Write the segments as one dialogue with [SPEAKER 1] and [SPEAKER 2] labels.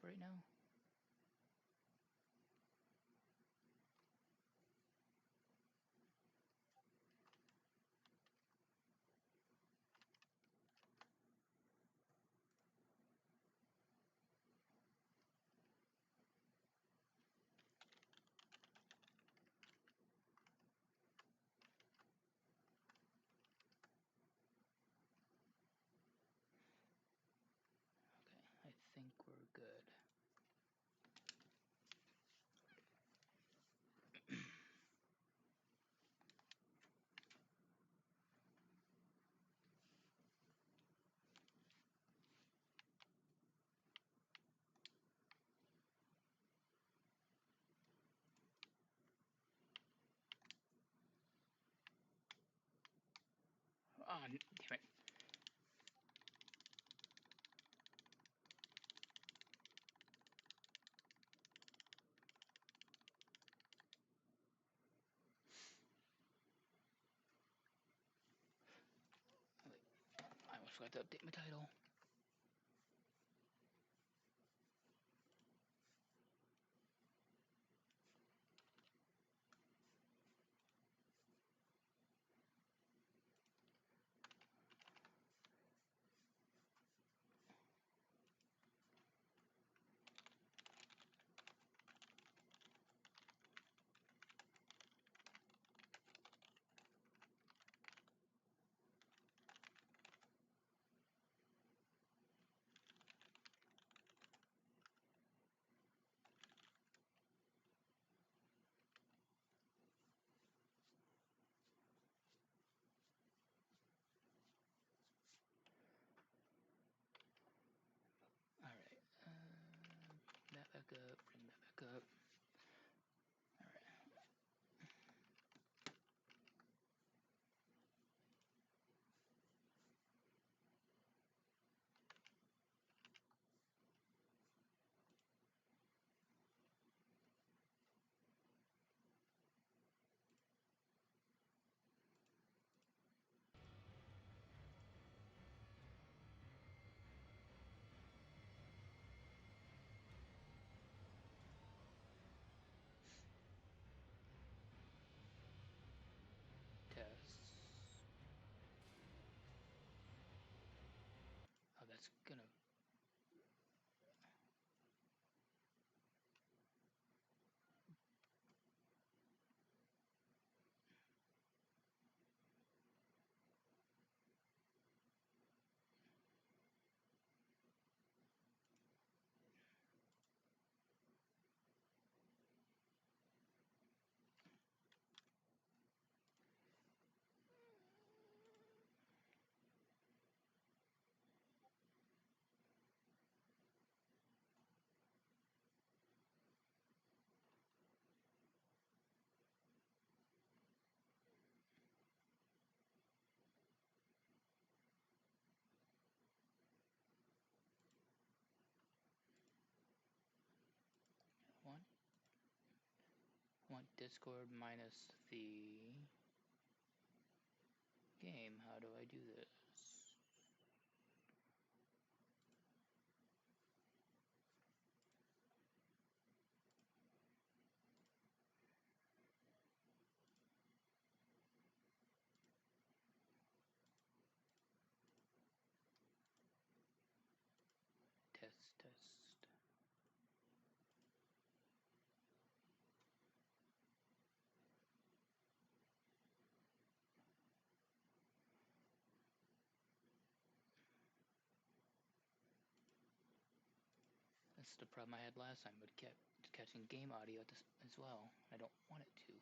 [SPEAKER 1] up right now? Okay, I think we're good. Oh, damn it. Wait, I almost forgot to update my title. Alright, that back up, bring that back up. Alright. Test. Oh, that's gonna... One? I want Discord minus the game. How do I do this? Test, test. That's the problem I had last time, but kept catching game audio as well. I don't want it to.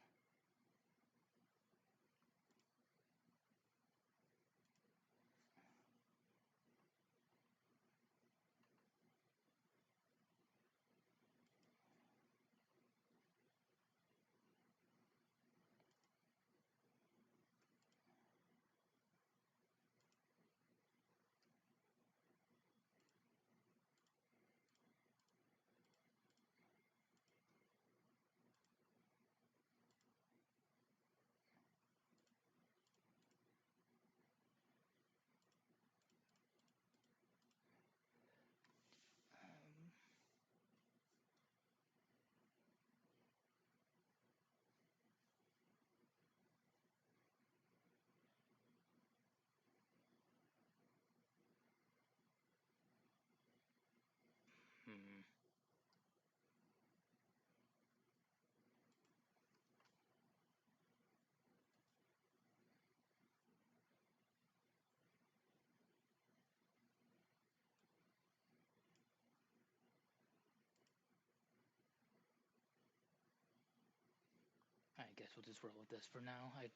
[SPEAKER 1] guess we'll just roll with this for now. I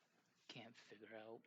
[SPEAKER 1] can't figure out.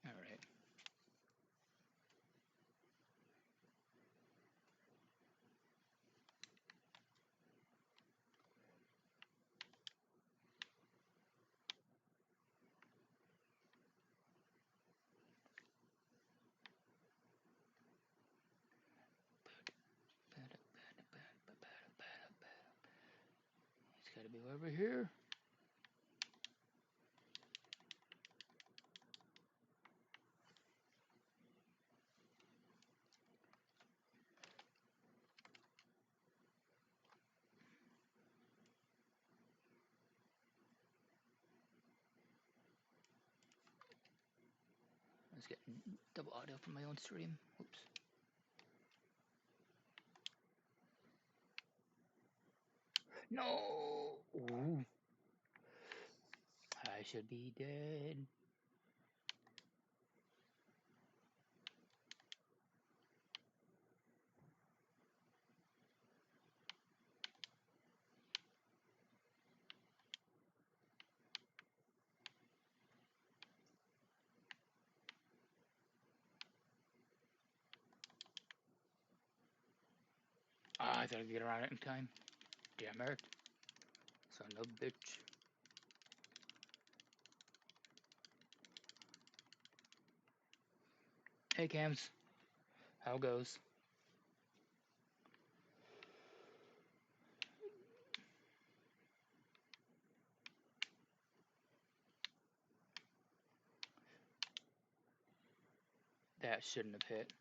[SPEAKER 1] Alright. It's gotta be over here. I was getting double audio from my own stream. Oops. No! Ooh. I should be dead. Ah, I thought I'd get around it in time. Damn it. Son of a bitch. Hey, Cams. How goes? That shouldn't have hit.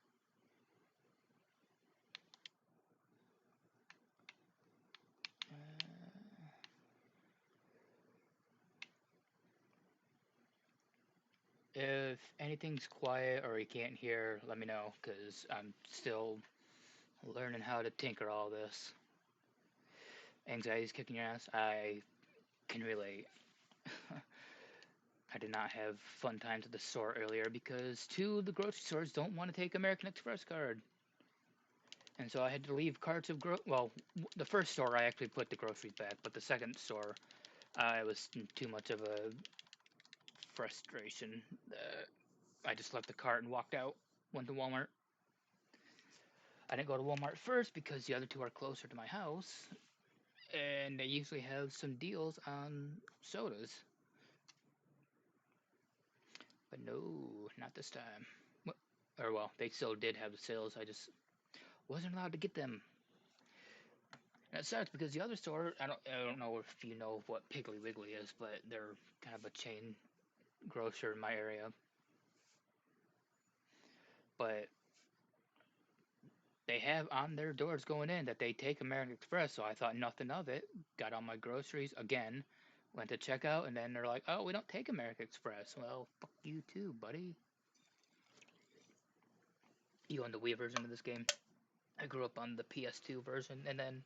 [SPEAKER 1] If anything's quiet or you can't hear, let me know, because I'm still learning how to tinker all this. Anxiety's kicking your ass? I can relate. I did not have fun times at the store earlier because two of the grocery stores don't want to take American Express card. And so I had to leave carts of well, the first store I actually put the groceries back, but the second store, it was too much of a frustration. I just left the cart and walked out, went to Walmart. I didn't go to Walmart first because the other two are closer to my house, and they usually have some deals on sodas. But no, not this time. Or well, they still did have the sales. I just wasn't allowed to get them. And it sucks because the other store, I don't know if you know what Piggly Wiggly is, but they're kind of a chain grocer in my area. But they have on their doors going in that they take American Express, so I thought nothing of it. Got all my groceries again, went to checkout, and then they're like, "Oh, we don't take American Express." Well, fuck you too, buddy. You own the Wii version of this game. I grew up on the PS2 version, and then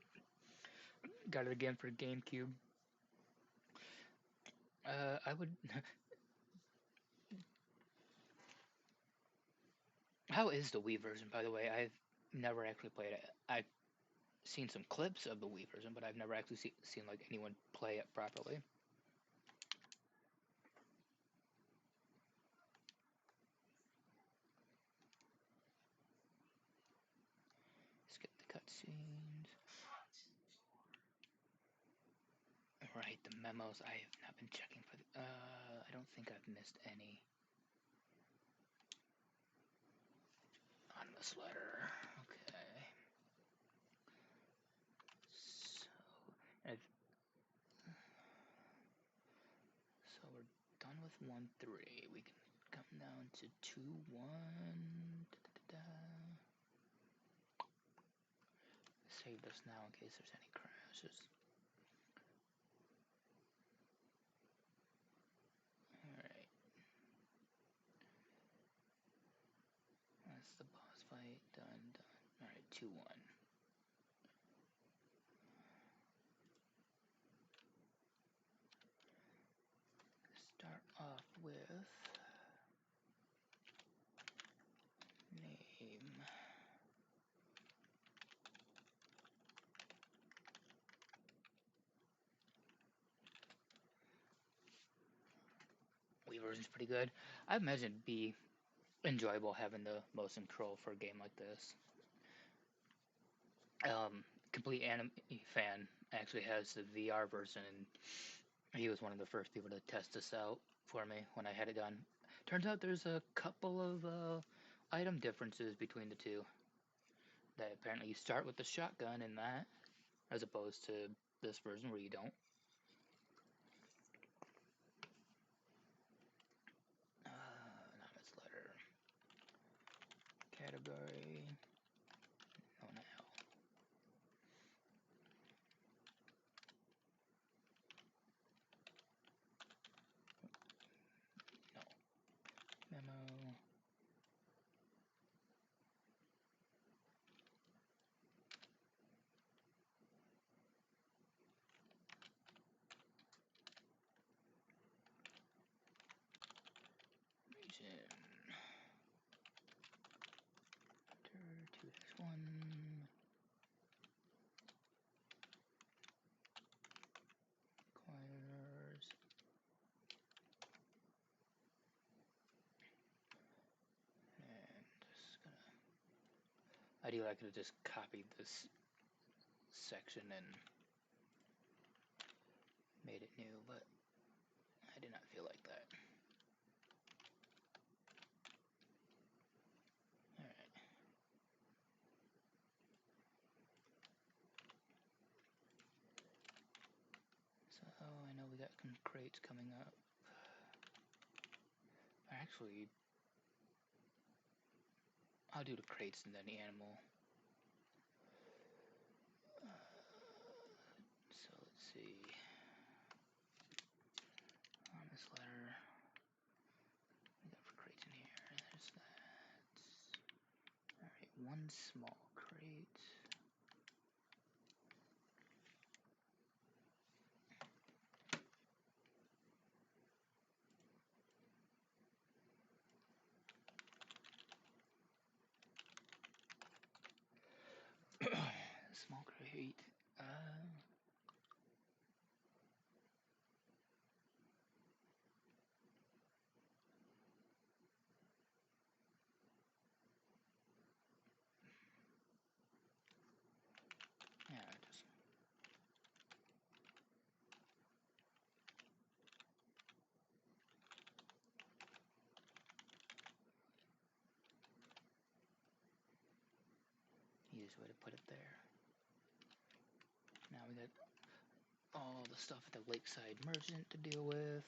[SPEAKER 1] got it again for GameCube. I would. How is the Wii version, by the way? I've never actually played it. I've seen some clips of the Wii version, but I've never actually seen like anyone play it properly. Scenes. Right, the memos. I have not been checking for. I don't think I've missed any on this letter. Okay. So, so we're done with 1-3. We can come down to 2-1. Save this now in case there's any crashes. Alright. That's the boss fight. Done. Alright, 2-1. Start off with name. Wii version's pretty good. I imagine it'd be enjoyable having the motion control for a game like this. Complete Anime fan actually has the VR version, and he was one of the first people to test this out for me when I had it done. Turns out there's a couple of item differences between the two. That apparently you start with the shotgun in that, as opposed to this version where you don't. Anonymous letter. Category. Oh no. No. Memo. Region. 2-1. Corners. And just gonna. Ideally, I could have just copied this section and made it new, but I did not feel like that. Alright. So, I know we got some crates coming up. Actually, I'll do the crates and then the animal. So, let's see. On this letter, we got for crates in here. There's that. Alright, one small crate. Small crate. Yeah, just easiest way to put it there. Now we got all the stuff at the Lakeside Merchant to deal with.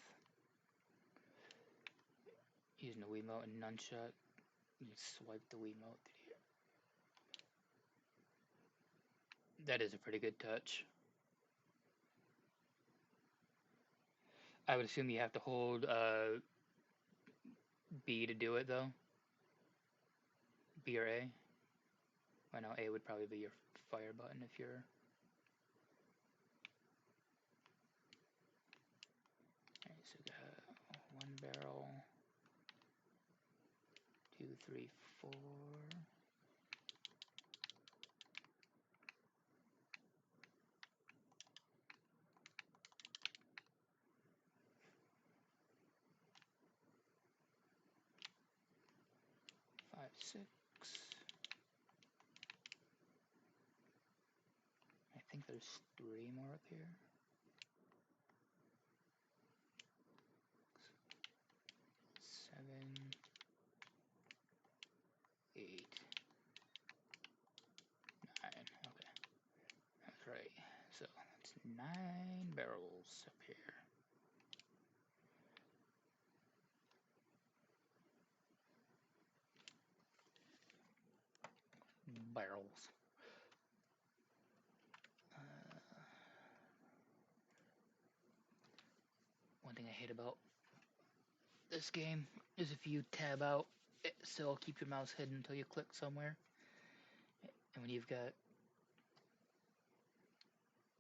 [SPEAKER 1] Using the Wiimote and nunchuck, you can swipe the Wiimote to here. That is a pretty good touch. I would assume you have to hold B to do it though. B or A. I know A would probably be your fire button if you're. Alright, so we got 1 barrel, 2, 3, 4. 5, 6. There's 3 more up here. 7, 8, 9. Okay, that's right. So that's 9 barrels up here. Barrels. One thing I hate about this game is if you tab out, it still keep your mouse hidden until you click somewhere. And when you've got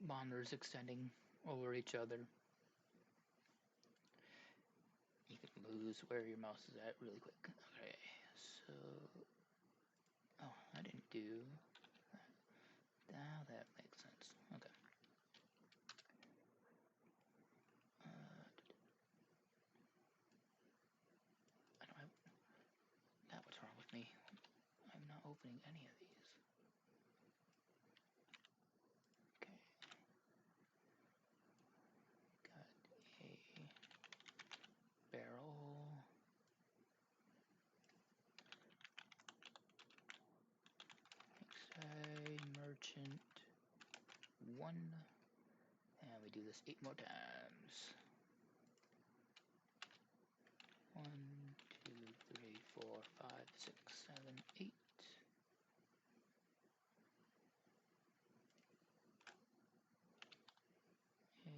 [SPEAKER 1] monitors extending over each other, you can lose where your mouse is at really quick. Okay, so... Oh, I didn't do that. Now that makes sense. Okay. I don't have... That what's wrong with me. I'm not opening any of these. Okay. Got a barrel. Merchant 1. And we do this 8 more times. 1, 2, 3, 4, 5, 6, 7, 8. 8.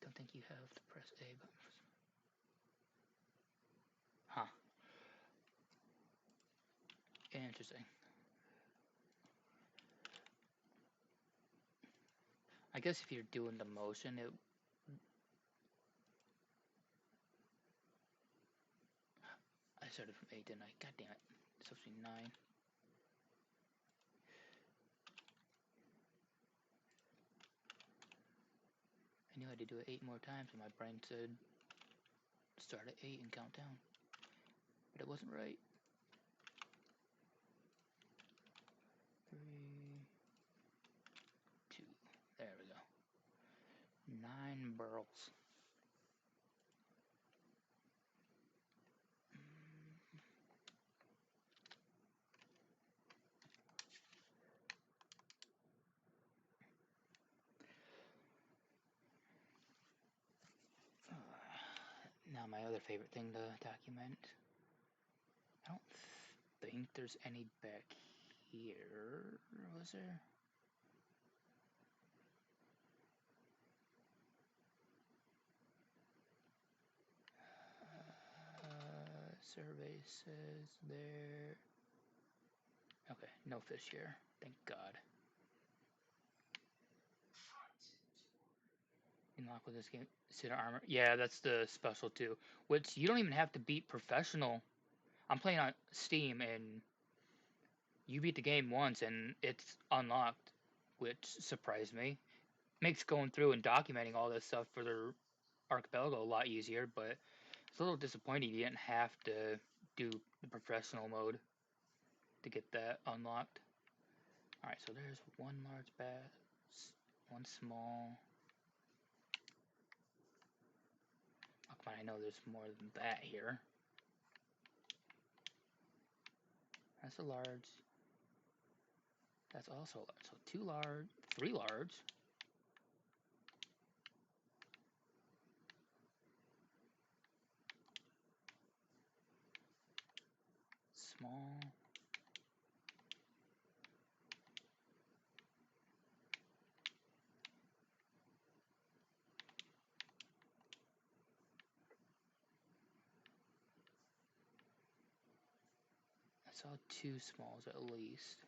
[SPEAKER 1] Don't think you have to press A button. Huh. Interesting. I guess if you're doing the motion, it... I started from 8, didn't I? God damn it. It's supposed to be 9. I knew I had to do it 8 more times, and my brain said start at 8 and count down. But it wasn't right. 3, 2. There we go. 9 barrels. Now my other favorite thing to document. I don't think there's any back here, was there? Survey says there. Okay, no fish here. Thank God. Unlock with this game. Sit armor. Yeah, that's the special too. Which you don't even have to beat professional. I'm playing on Steam and you beat the game once and it's unlocked, which surprised me. Makes going through and documenting all this stuff for the Archipelago a lot easier, but it's a little disappointing you didn't have to do the professional mode to get that unlocked. Alright, so there's one large bass, one small. Oh, come on, I know there's more than that here. That's a large. That's also large. So 2 large, 3 large. Small. I saw 2 smalls at least.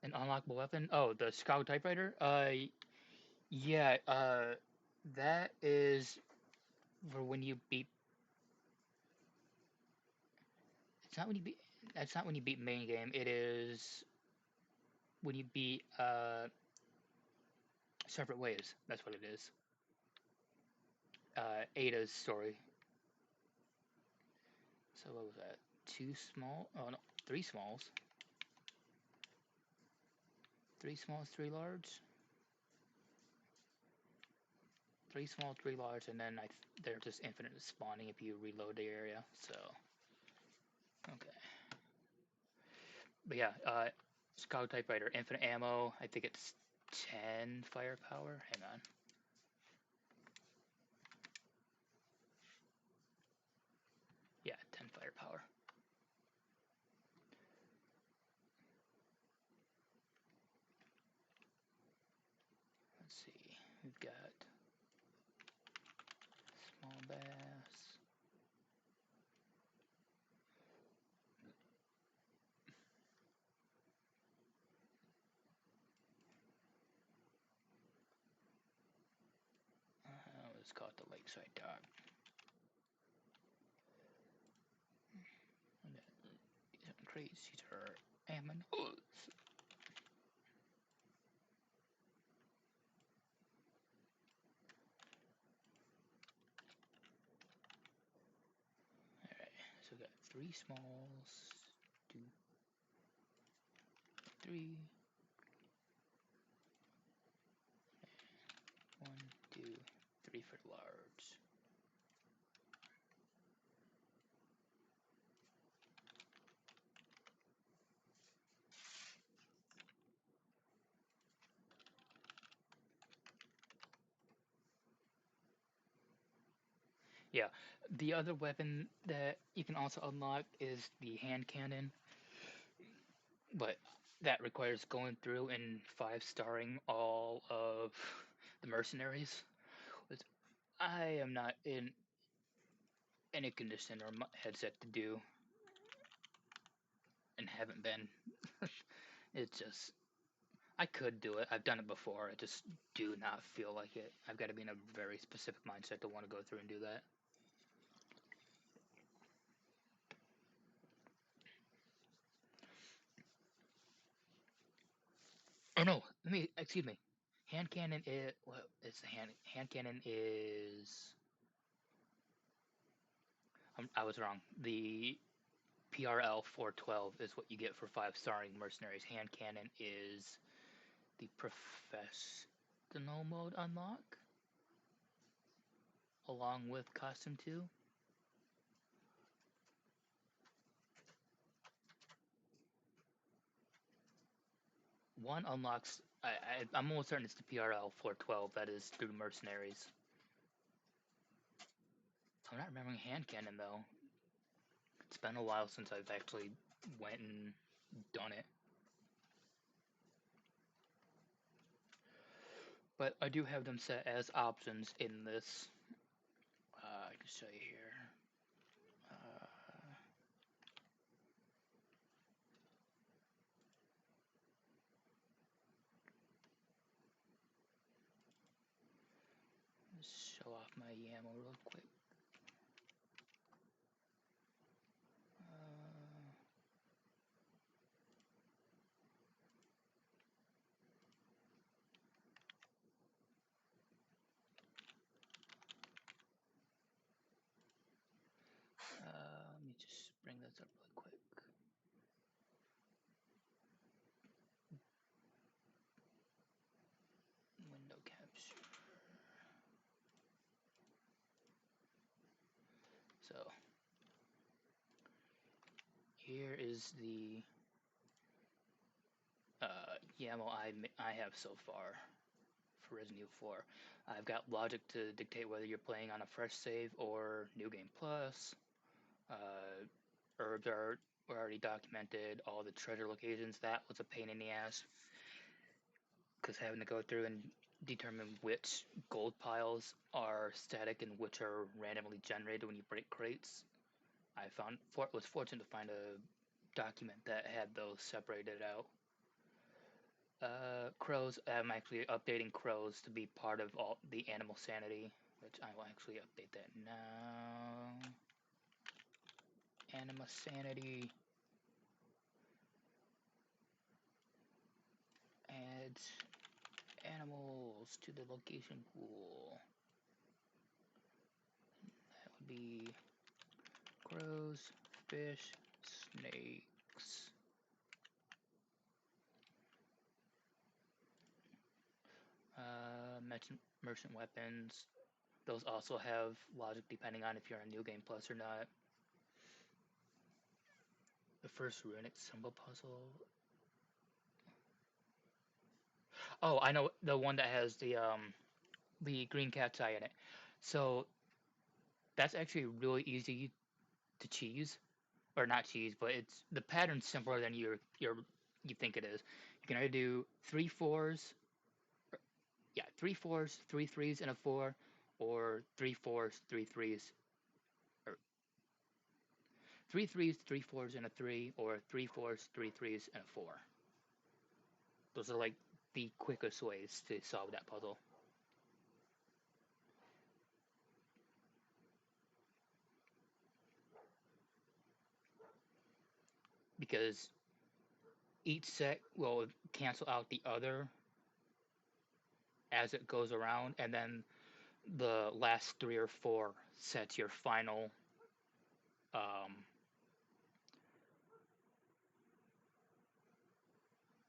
[SPEAKER 1] An unlockable weapon? Oh, the Scout typewriter? Yeah, that is for when you beat. It's not when you beat. That's not when you beat main game. It is when you beat Separate Ways. That's what it is. Ada's story. So what was that? 2 small? Oh no, 3 smalls. 3 smalls, 3 large. 3 small, 3 large, and then they're just infinite spawning if you reload the area. So okay. But yeah, Chicago Typewriter, infinite ammo. I think it's 10 firepower. Hang on. Yeah, 10 firepower. Let's see. We've got small bass. Let's call it the Lakeside Dog. Crates. These are ammon. Alright, so we've got 3 smalls, 2, 3, 1, 2, 3 for large. Yeah, the other weapon that you can also unlock is the hand cannon, but that requires going through and 5-starring all of the mercenaries, which I am not in any condition or headset to do, and haven't been. It's just, I could do it. I've done it before. I just do not feel like it. I've got to be in a very specific mindset to want to go through and do that. Oh no, excuse me. Hand cannon is, well, it's the hand cannon is, I was wrong. The PRL 412 is what you get for 5-starring mercenaries. Hand cannon is the professional mode unlock, along with costume 2. One unlocks, I'm almost certain it's the PRL 412 that is through mercenaries. I'm not remembering hand cannon though. It's been a while since I've actually went and done it. But I do have them set as options in this. I can show you here. Let's show off my YAML real quick. Let me just bring this up really quick. Window capture. So here is the YAML I have so far for Resident Evil 4. I've got logic to dictate whether you're playing on a fresh save or New Game Plus. Herbs are already documented. All the treasure locations, that was a pain in the ass, because having to go through and determine which gold piles are static and which are randomly generated when you break crates. I was fortunate to find a document that had those separated out. Crows, I'm actually updating crows to be part of all the animal sanity, which I will actually update that now. Animal sanity. add animals to the location pool. That would be crows, fish, snakes. Merchant weapons. Those also have logic depending on if you're on New Game Plus or not. The first runic symbol puzzle. Oh, I know the one that has the green cat's eye in it. So that's actually really easy to cheese, or not cheese, but it's the pattern's simpler than you think it is. You can either do 3 4s, yeah, 3 4s, 3 3s, and a 4, or 3 4s, 3 3s, or 3 3s, 3 4s, and a 3, or 3 4s, 3 3s, and a 4. Those are like the quickest ways to solve that puzzle. Because each set will cancel out the other as it goes around, and then the last 3 or 4 sets your final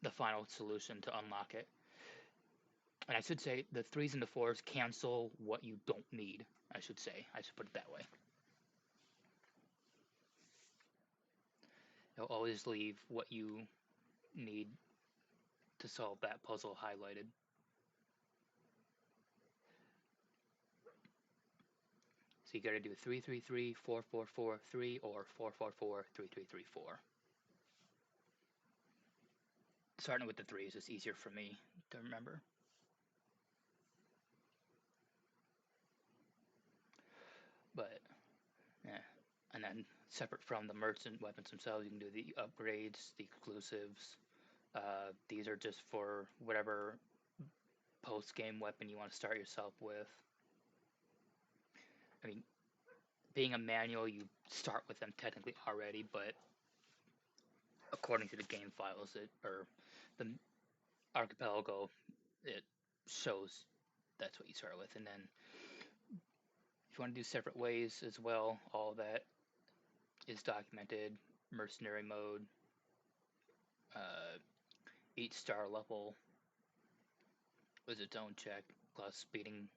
[SPEAKER 1] the final solution to unlock it. And I should say the 3s and the 4s cancel what you don't need. I should put it that way. You'll always leave what you need to solve that puzzle highlighted. So you gotta do 3 3 3, 4 4 4 3, or 4 4 4 3 3 3 4. Starting with the 3s is easier for me to remember. But yeah, and then separate from the merchant weapons themselves, you can do the upgrades, the exclusives. These are just for whatever post-game weapon you want to start yourself with. I mean, being a manual, you start with them technically already, but according to the game files, or the Archipelago, it shows that's what you start with. And then if you want to do separate ways as well, all that is documented. Mercenary mode, each star level was its own check, plus speeding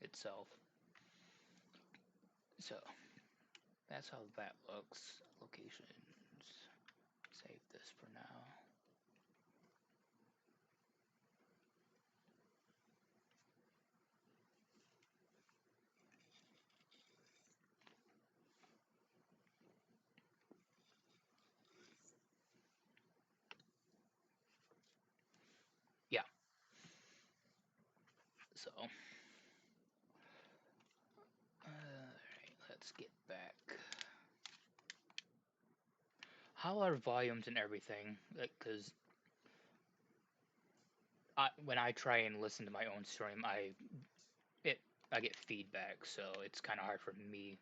[SPEAKER 1] itself. So that's how that looks. Locations. Save this for now. Yeah. So, alright, let's get back. How are volumes and everything? Because when I try and listen to my own stream, I get feedback, so it's kind of hard for me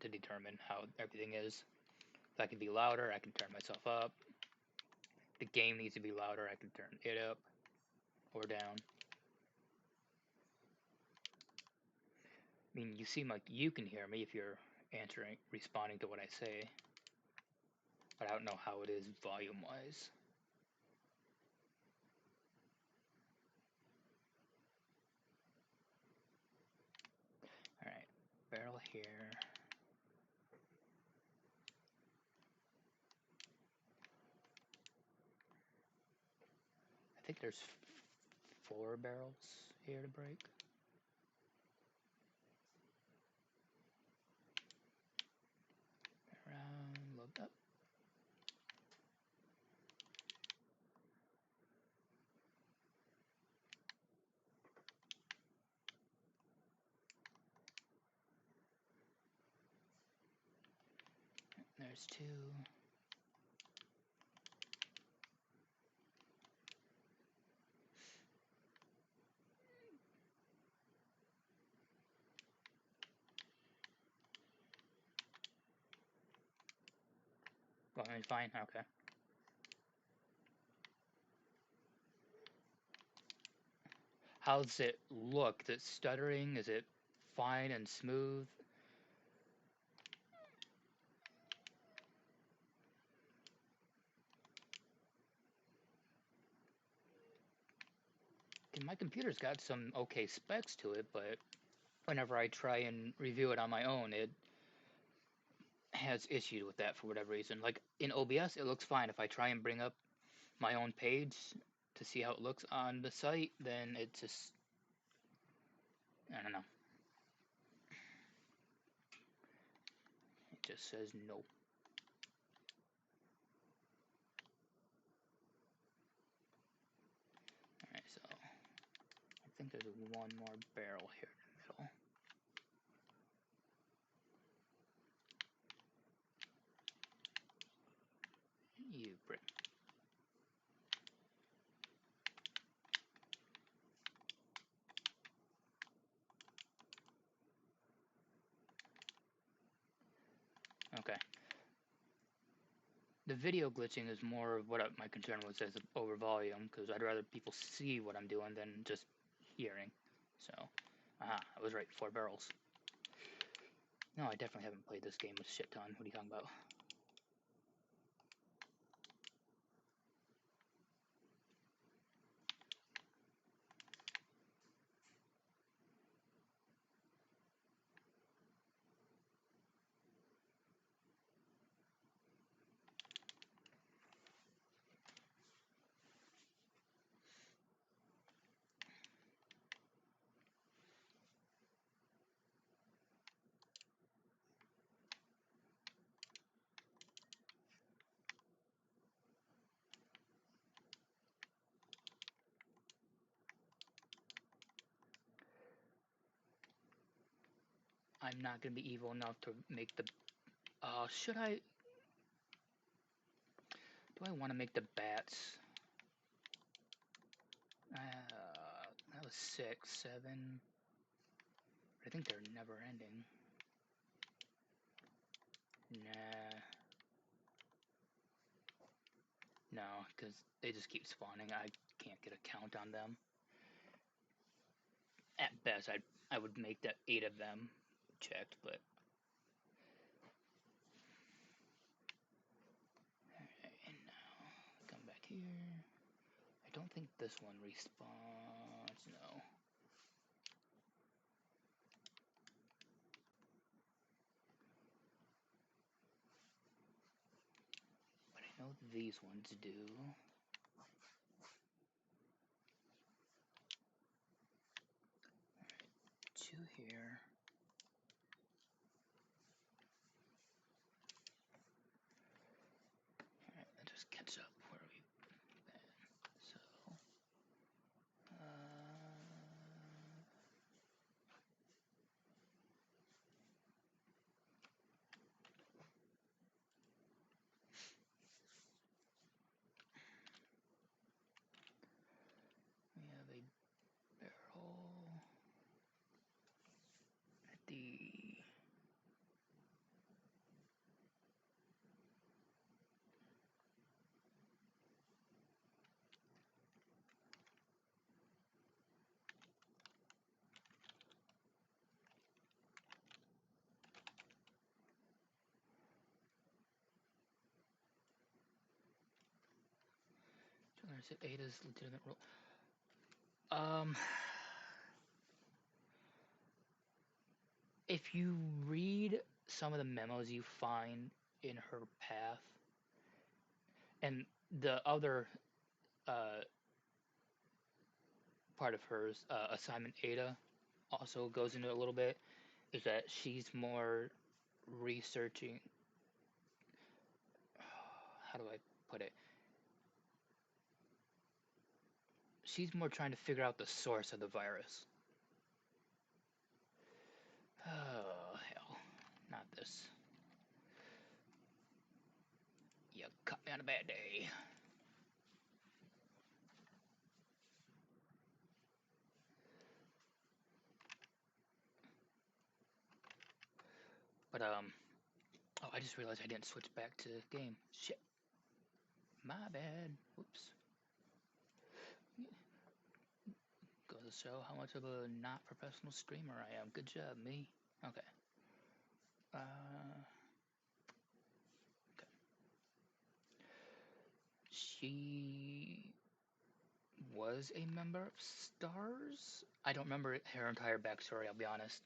[SPEAKER 1] to determine how everything is. If I can be louder, I can turn myself up. The game needs to be louder, I can turn it up or down. I mean, you seem like you can hear me if you're responding to what I say, but I don't know how it is volume-wise. Alright, barrel here. I think there's 4 barrels here to break. Around, load up. There's 2. Well, fine, okay. How's it look? Is it stuttering? Is it fine and smooth? My computer's got some okay specs to it, but whenever I try and review it on my own, it has issues with that for whatever reason. Like in OBS, it looks fine. If I try and bring up my own page to see how it looks on the site, then it just, I don't know. It just says no. Alright, so I think there's one more barrel here in the middle. You brick. Okay. The video glitching is more of what my concern was as over volume, because I'd rather people see what I'm doing than just hearing. So, aha, I was right, 4 barrels. No, I definitely haven't played this game a shit ton. What are you talking about? I'm not gonna be evil enough to make the. Should I? Do I want to make the bats? That was 6, 7. I think they're never ending. Nah. No, because they just keep spawning. I can't get a count on them. At best, I would make that 8 of them checked, but. Alright, and now come back here. I don't think this one respawns. No. But I know these ones do. 2 here. Alright, that just catch up where we been. So, we have a barrel at the. I said 8 is legitimate rule. If you read some of the memos you find in her path, and the other part of hers, assignment Ada, also goes into it a little bit, is that she's more researching. How do I put it? She's more trying to figure out the source of the virus. Oh, hell. Not this. You caught me on a bad day. But, oh, I just realized I didn't switch back to game. Shit. My bad. Whoops. Go goes to show how much of a not professional streamer I am. Good job, me. Okay. Okay. She was a member of Stars. I don't remember her entire backstory, I'll be honest,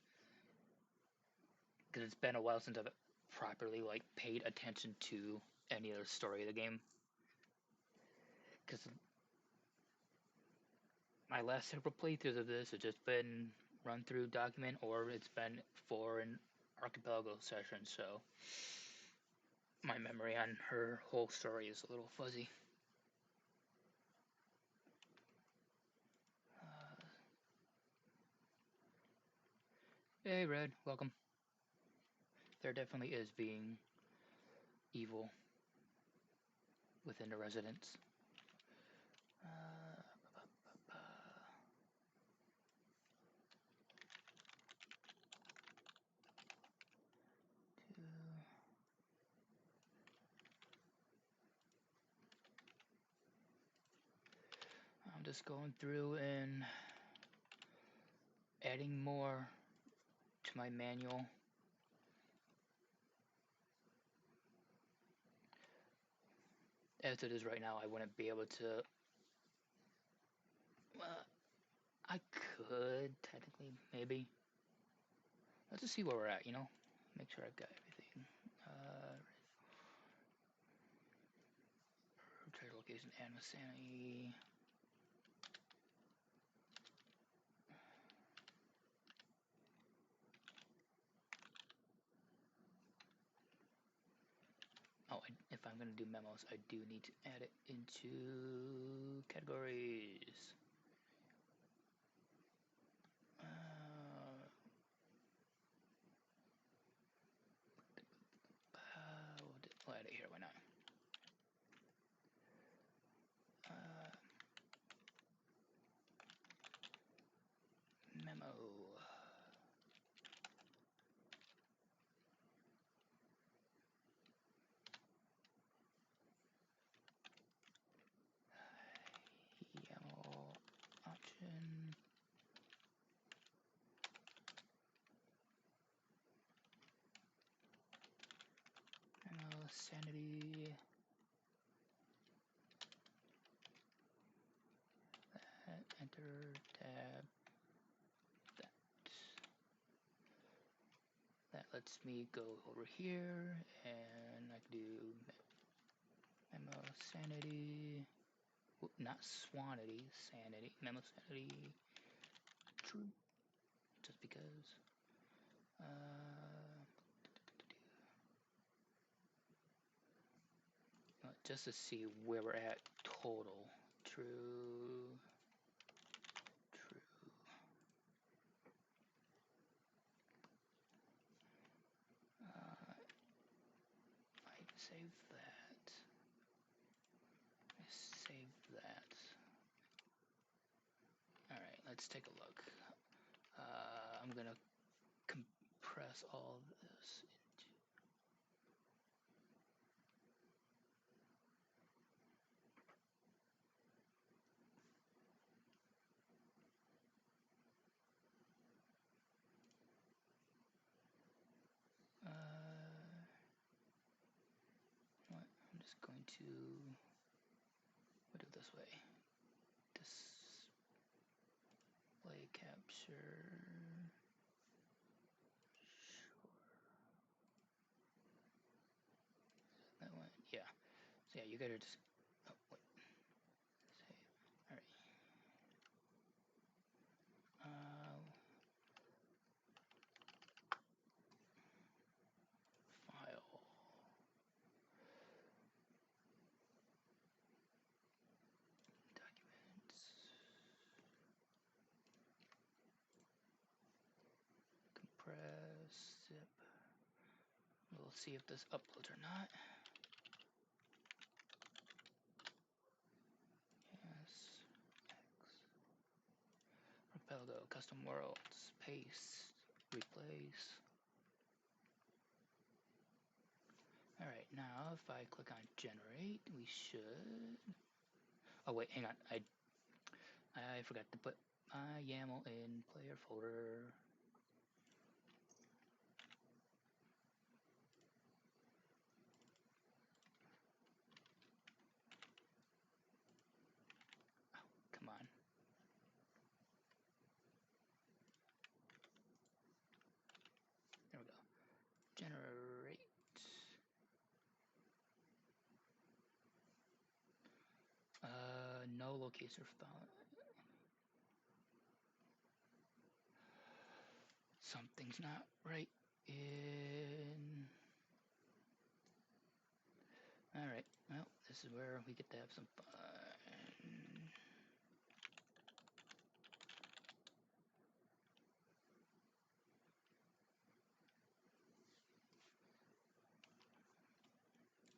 [SPEAKER 1] because it's been a while since I've properly paid attention to any other story of the game. Because my last several playthroughs of this have just been run through document, or it's been for an Archipelago session, so my memory on her whole story is a little fuzzy. Hey, Red, welcome. There definitely is being evil within the residents. I'm just going through and adding more to my manual. As it is right now, I wouldn't be able to. Well, I could technically, maybe. Let's just see where we're at, you know? Make sure I've got everything. Trade location, animal sanity. Oh, if I'm going to do memos, I do need to add it into categories. We'll add it here, why not? Memo. YAML option. Memo sanity. Enter tab. That lets me go over here and I can do memo sanity. Not swanity, sanity. Memo sanity. True. Just because. Just to see where we're at total. True. True. I save that. I save that. Alright, let's take a look. I'm gonna compress all of this into. I'm just going to do it this way. Display capture. Sure. That one, yeah. So yeah, you gotta just. Oh wait. Save. All right. File. Documents. Compress. Zip. We'll see if this uploads or not. Yes. X. Archipelago. Custom worlds. Paste. Replace. Alright, now if I click on generate, we should. Oh wait, hang on. I forgot to put my YAML in player folder. Oh, come on. There we go. Generate. No locator found. Something's not right in. Alright, well, this is where we get to have some fun.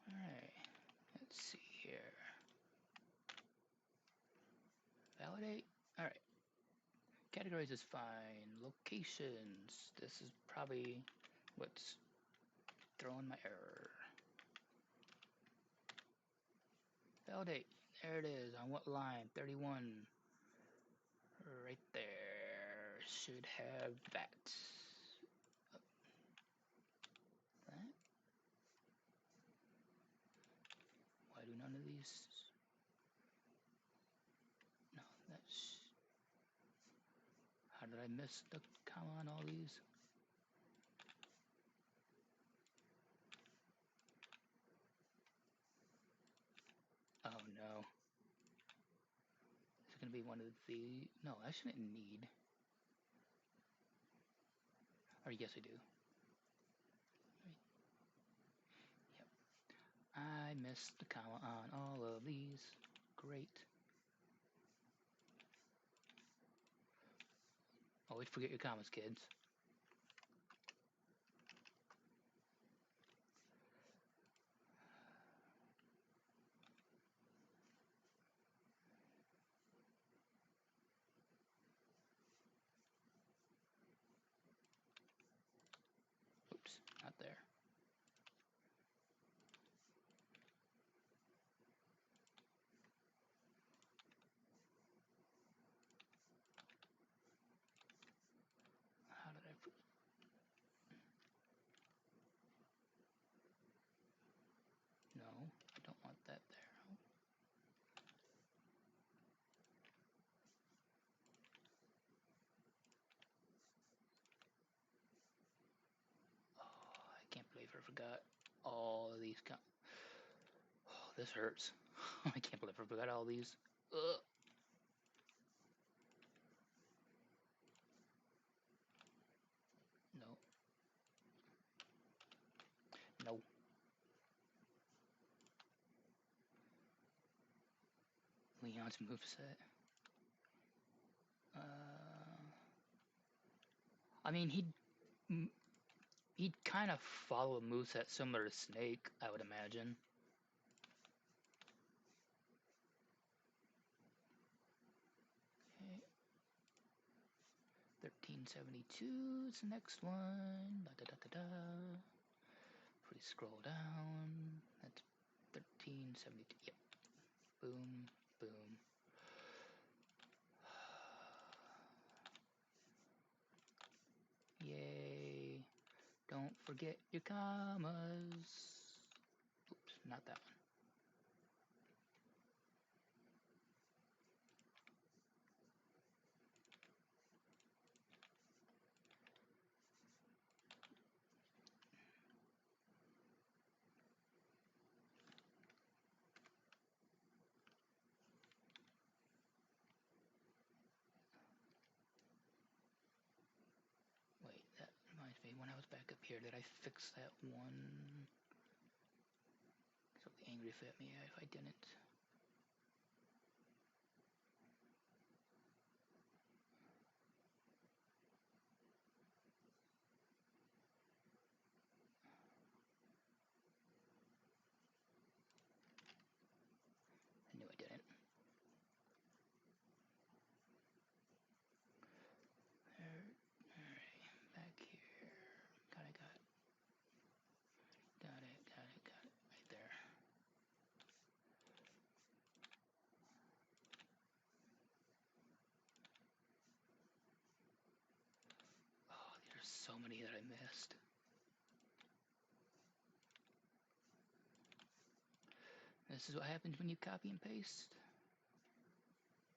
[SPEAKER 1] Alright, let's see here. Validate. Alright. Categories is fine. Locations. This is probably what's throwing my error. Validate. There it is. On what line? 31. Right there. Should have that. That. Why do none of these? No, that's. How did I miss the comma on all these? Oh no. It's gonna be one of the. No, I shouldn't need. Or yes, I do. Yep. I missed the comma on all of these. Great. Always forget your commas, kids. Oops, not there. How did I put? No, I don't want that there. Oh, I can't believe I forgot all of these. Oh, this hurts. I can't believe I forgot all these. Ugh. No. No. Leon's moveset. I mean, he'd kind of follow a moveset similar to Snake, I would imagine. Okay. 1372 is the next one. Da, da, da, da, da. Please scroll down. That's 1372. Yep. Boom, boom. Yay. Don't forget your commas. Oops, not that one. Wait, that reminds me, when I was back up here, did I fix that one? So be angry at me if I didn't. I knew I didn't. Alright, back here. Got it. Got it. Right there. many that I missed. This is what happens when you copy and paste.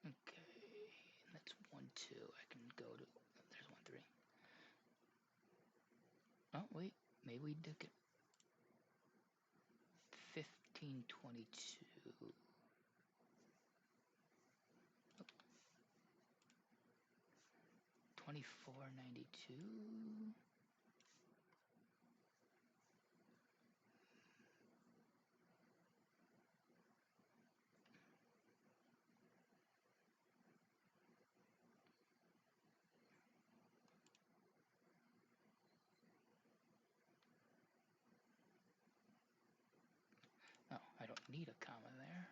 [SPEAKER 1] Okay, that's 1, 2. I can go to. There's 1, 3. Oh wait, maybe we did it. 1522. 2492. Oh, I don't need a comma there.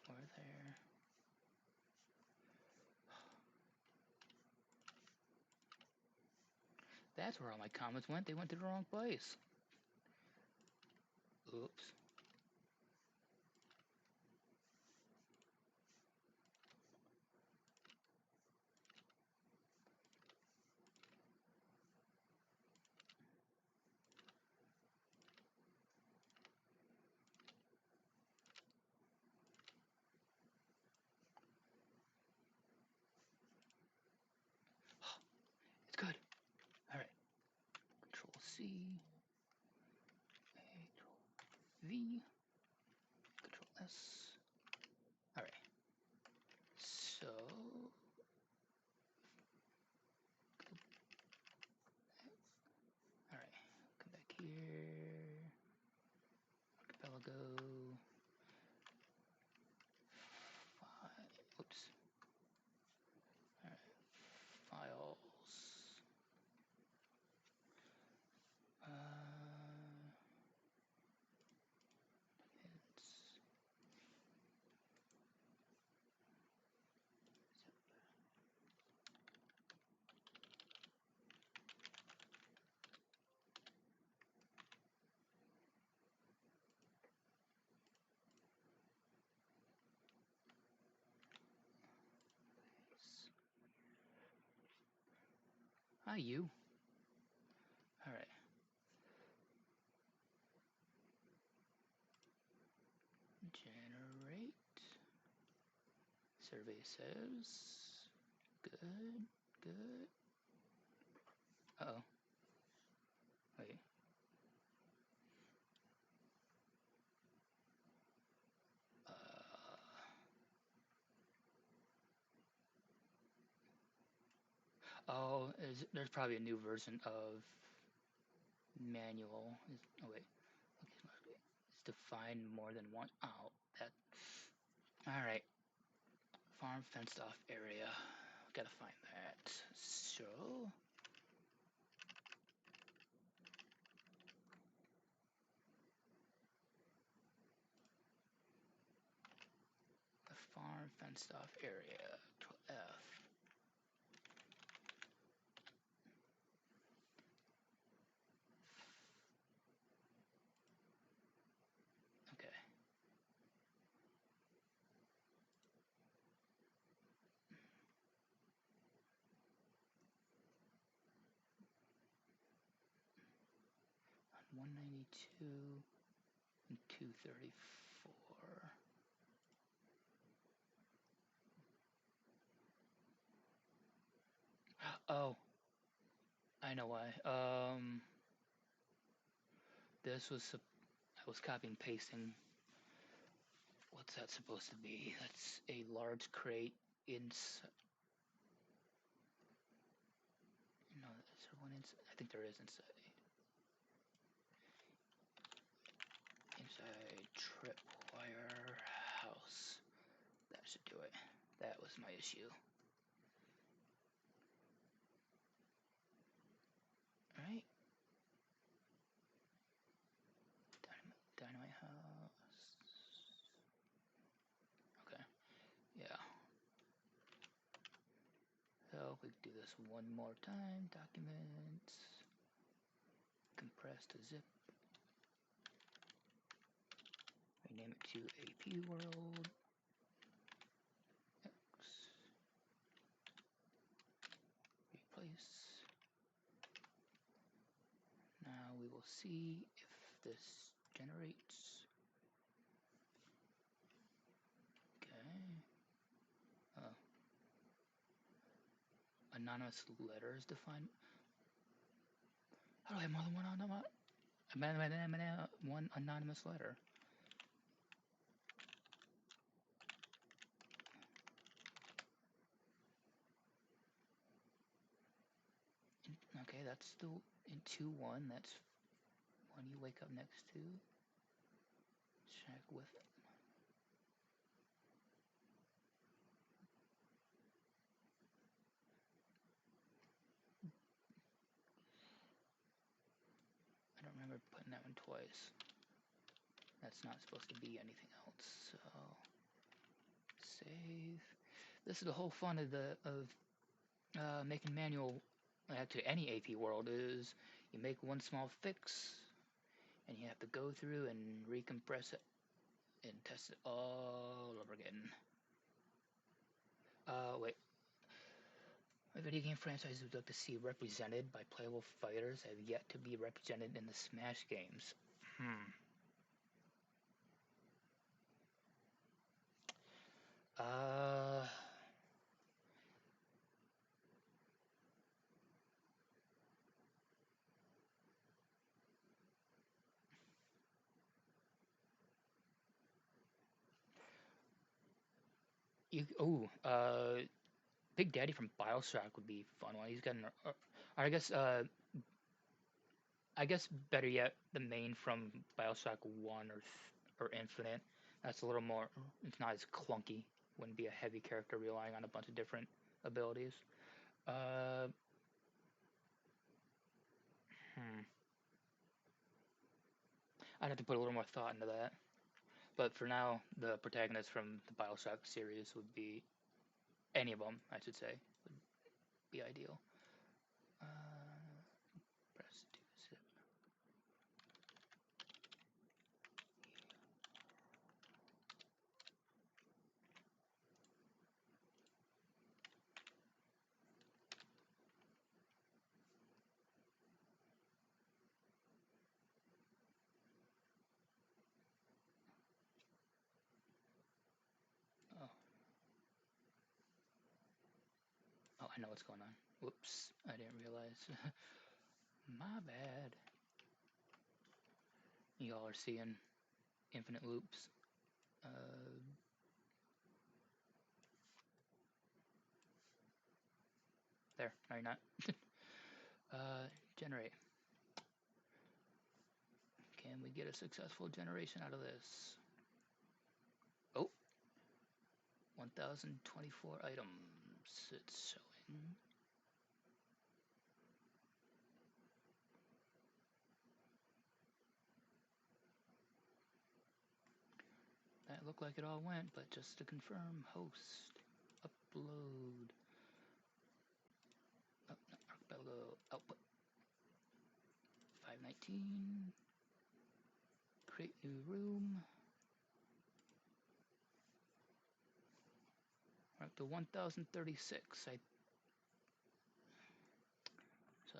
[SPEAKER 1] Or there. That's where all my comments went. They went to the wrong place. Oops. It's good. Alright. Control C. Control V. Control S. Alright. So. Alright. Come back here. Archipelago. Oops. Alright. Files. Hi, you. Alright. Generate. Survey says. Good. Good. Uh-oh. Wait. Oh, there's probably a new version of manual. Oh wait. Okay, it's defined more than one. Oh, that. All right. Farm fenced off area. Gotta find that. So. The farm fenced off area. F. Okay. On 192 and 234. Oh, I know why. This was I was copying pasting. What's that supposed to be? That's a large crate inside. No, is there one inside? I think there is inside. Inside tripwire house. That should do it. That was my issue. Alright. Dynamite house. Okay. Yeah. So we do this one more time. Documents. Compress to zip. Rename it to AP World. X. will see if this generates. Okay. Oh. Anonymous letters defined. How do I have more than one anonymous letter? Okay, that's the in 2-1. That's one you wake up next to. Check with it. I don't remember putting that one twice. That's not supposed to be anything else. So save. This is the whole fun of making manual to any AP world is you make one small fix and you have to go through and recompress it and test it all over again. Wait. My video game franchise would like to see represented by playable fighters have yet to be represented in the Smash games. Uh, Big Daddy from Bioshock would be a fun one. He's got an, I guess better yet, the main from Bioshock 1 or Infinite. That's a little more. It's not as clunky. Wouldn't be a heavy character relying on a bunch of different abilities. Uh, hmm. I'd have to put a little more thought into that. But for now, the protagonist from the Bioshock series would be any of them, I should say, would be ideal. Uh, press 2 zip. Oh, oh, I know what's going on. Whoops, I didn't realize. My bad. Y'all are seeing infinite loops. There, no you're not. Generate. Can we get a successful generation out of this? Oh, 1024 items it's showing. That looked like it all went, but just to confirm, host, upload. Oh, no, Archipelago output. 519. Create new room. We're up to 1036. So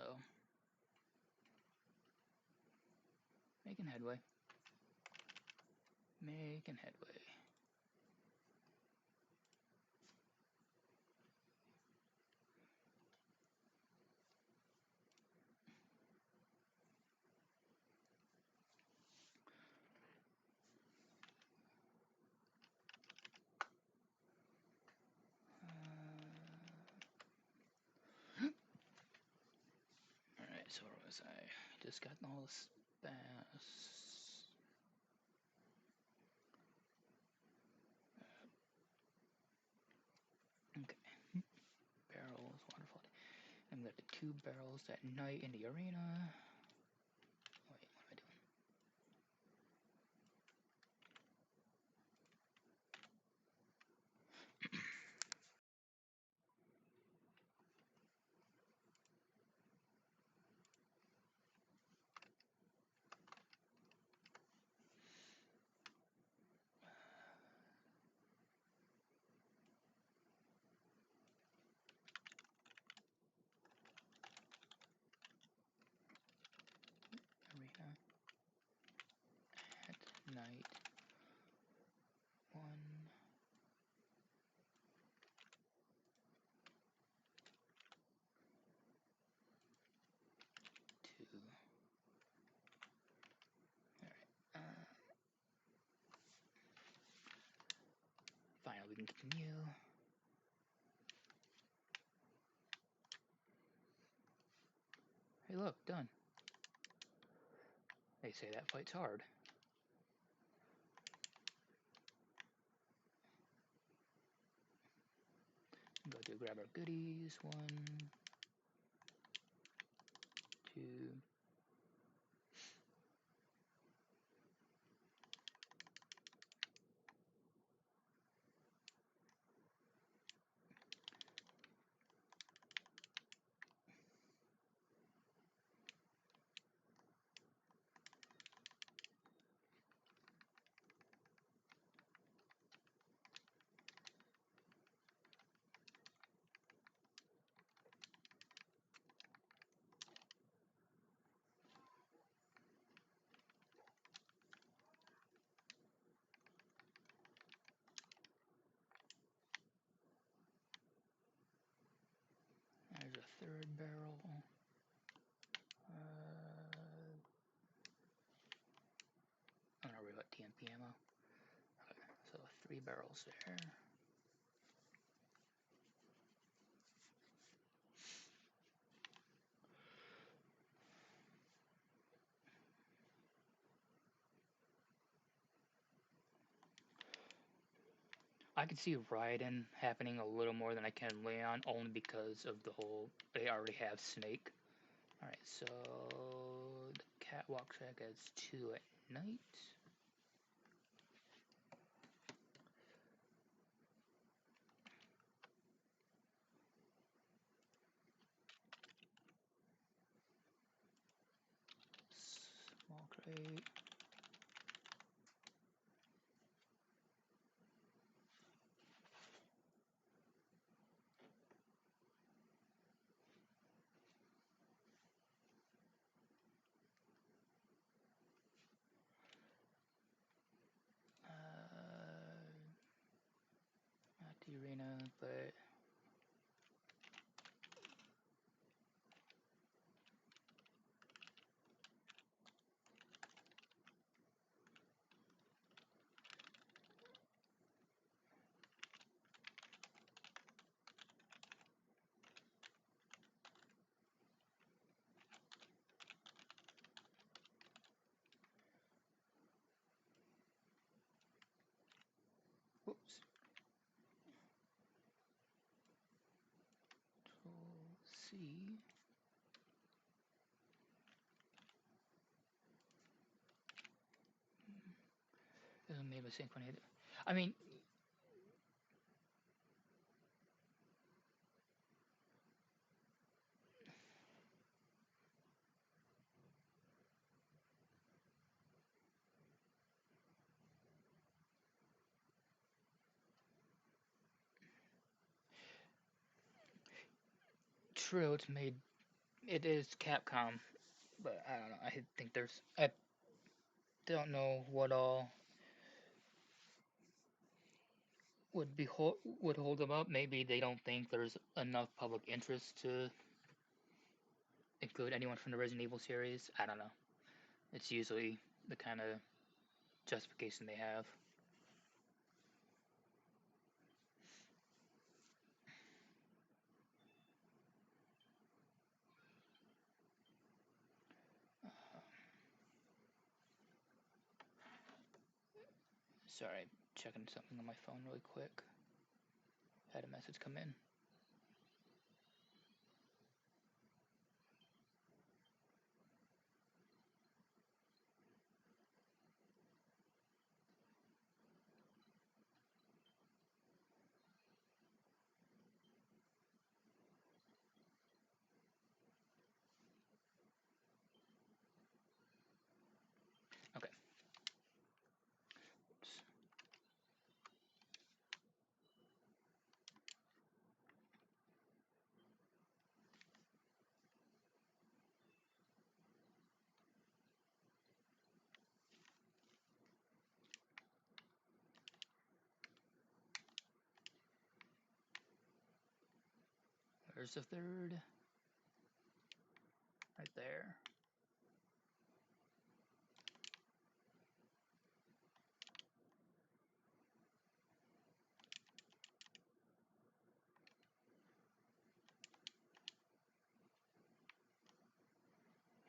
[SPEAKER 1] making headway. Making headway. Alright, so where was I? Just got all this bass. Okay. Barrels, wonderful. I'm gonna have 2 barrels at night in the arena. Wait, what am I doing? night. 1, 2. Alright. Finally, we can continue. Hey, look, done. They say that fight's hard. Go to grab our goodies. 1, 2. There's a third barrel. I'm gonna reload TMP ammo. Okay, so 3 barrels there. I can see Raiden happening a little more than I can Leon, only because of the whole, they already have Snake. Alright, so the catwalk track has 2 at night. Small crate. Not the arena, but whoops. Control C. Made a mistake when I hit it. I mean, true, it's made, it is Capcom, but I don't know, I think there's, I don't know what all would hold them up. Maybe they don't think there's enough public interest to include anyone from the Resident Evil series. I don't know. It's usually the kind of justification they have. Sorry, checking something on my phone really quick. Had a message come in. Okay. Oops. Where's the third? Right there.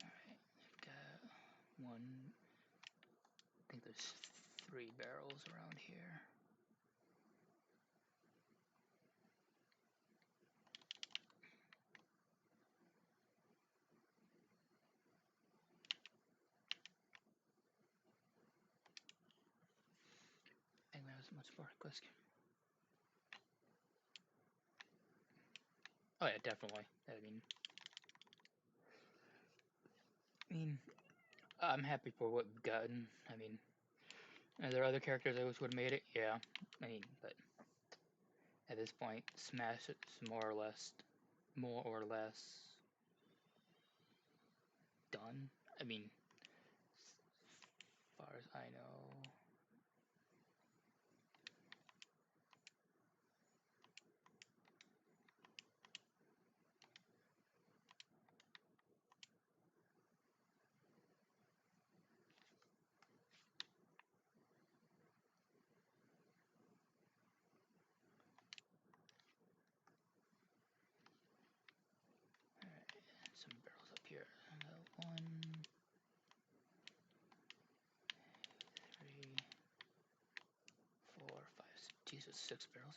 [SPEAKER 1] Alright, got one. I think there's 3 barrels around here. I think that was much for a question. Oh yeah, definitely. I'm happy for what we've gotten. Are there other characters I wish would have made it? Yeah. But at this point, Smash is more or less done. As far as I know. Alright, some barrels up here. 1, 3, 4, 5, 6. Jesus, 6 barrels.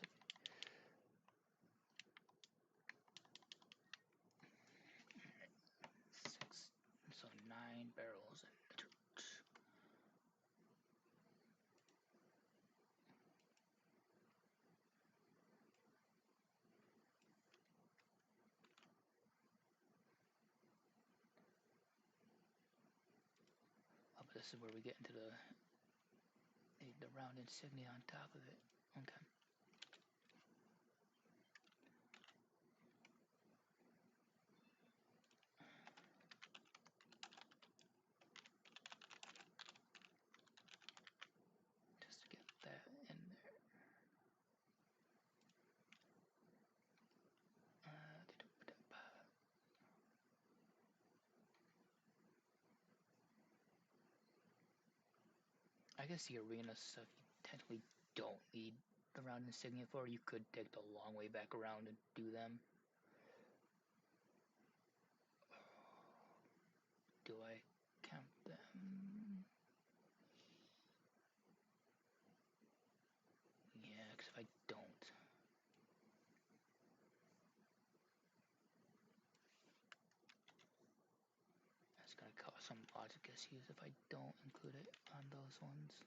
[SPEAKER 1] 6. So 9 barrels in the church. Oh, but this is where we get into the round insignia on top of it. Okay. Just to get that in there. I guess the arena stuff you technically don't need the round insignia for. You could take the long way back around and do them. Do I count them? Yeah, because if I don't, that's gonna cause some logic issues if I don't include it on those ones.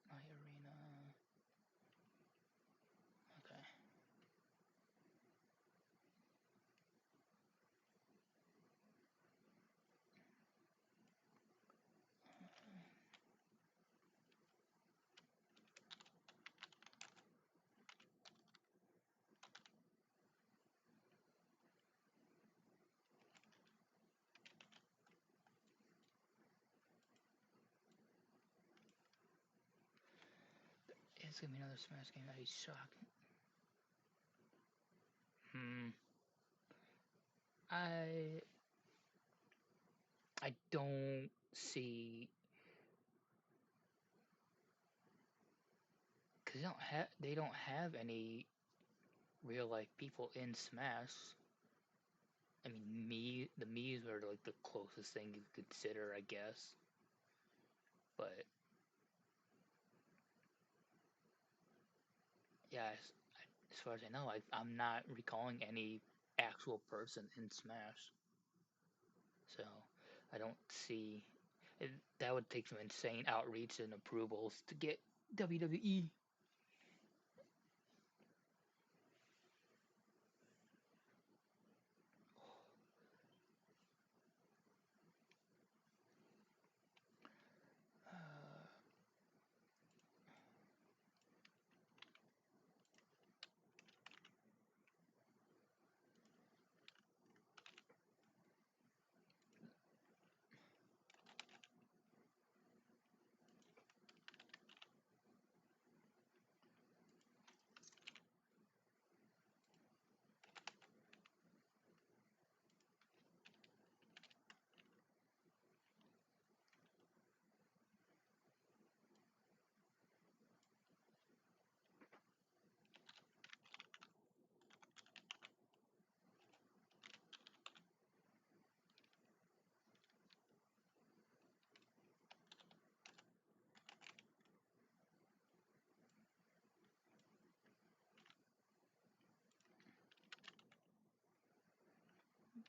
[SPEAKER 1] My arena. Okay. It's gonna be another Smash game. That'd be shocking. I don't see, because they don't have any real life people in Smash. The Mii's are like the closest thing you could consider, I guess. But yeah, as far as I know, I'm not recalling any actual person in Smash. So I don't see it, that would take some insane outreach and approvals to get WWE.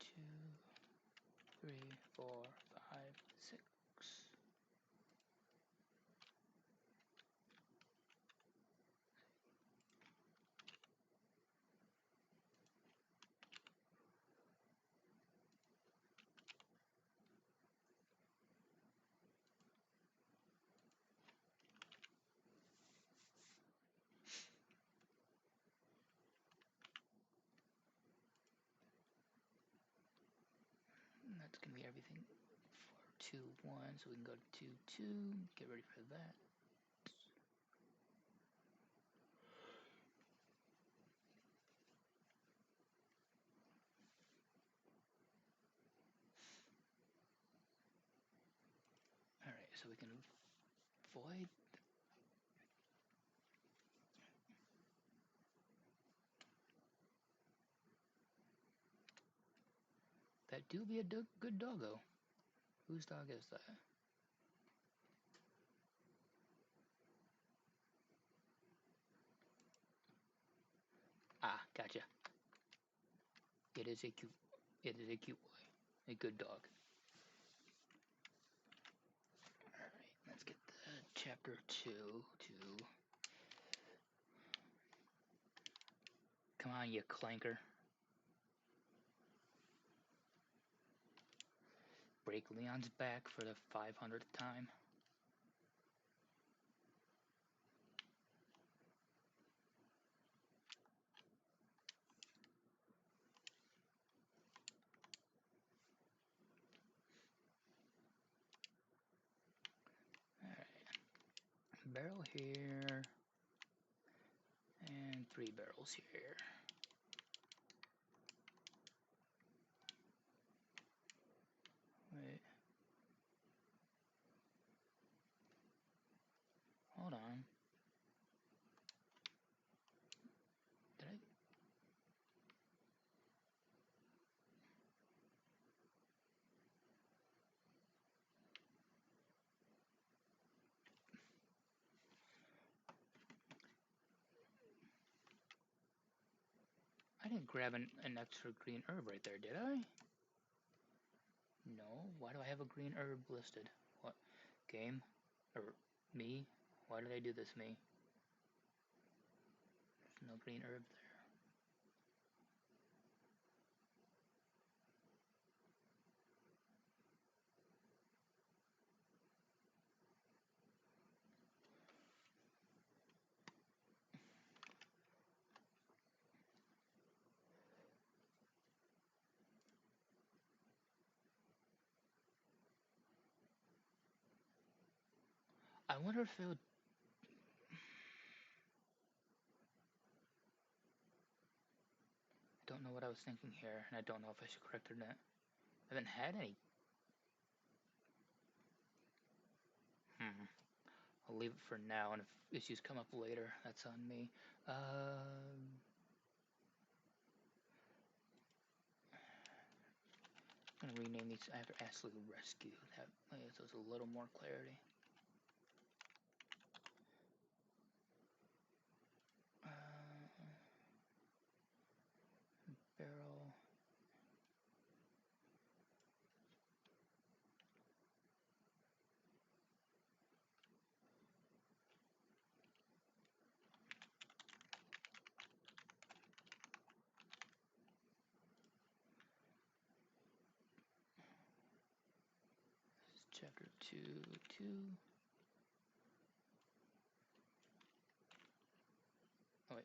[SPEAKER 1] 2, 3, 4, 5, 6. And that's gonna be everything for 2, 1. So we can go to 2, 2. Get ready for that. Alright, so we can void. That do be a good doggo. Whose dog is that? Ah, gotcha. It is a cute boy. A good dog. Alright, let's get the chapter 2 to... Come on, you clanker. Break Leon's back for the 500th time. Alright. Barrel here. And 3 barrels here. Wait. Hold on. Did I didn't grab an extra green herb right there, did I? No. Why do I have a green herb listed? What? Game? Or me? Why did I do this, me? There's no green herb there. I wonder if it would... I don't know what I was thinking here, and I don't know if I should correct or not. I haven't had any. I'll leave it for now, and if issues come up later, that's on me. I'm gonna rename these after Ashley Rescue. That gives us a little more clarity. Barrel. Chapter 2, 2. Oh, wait.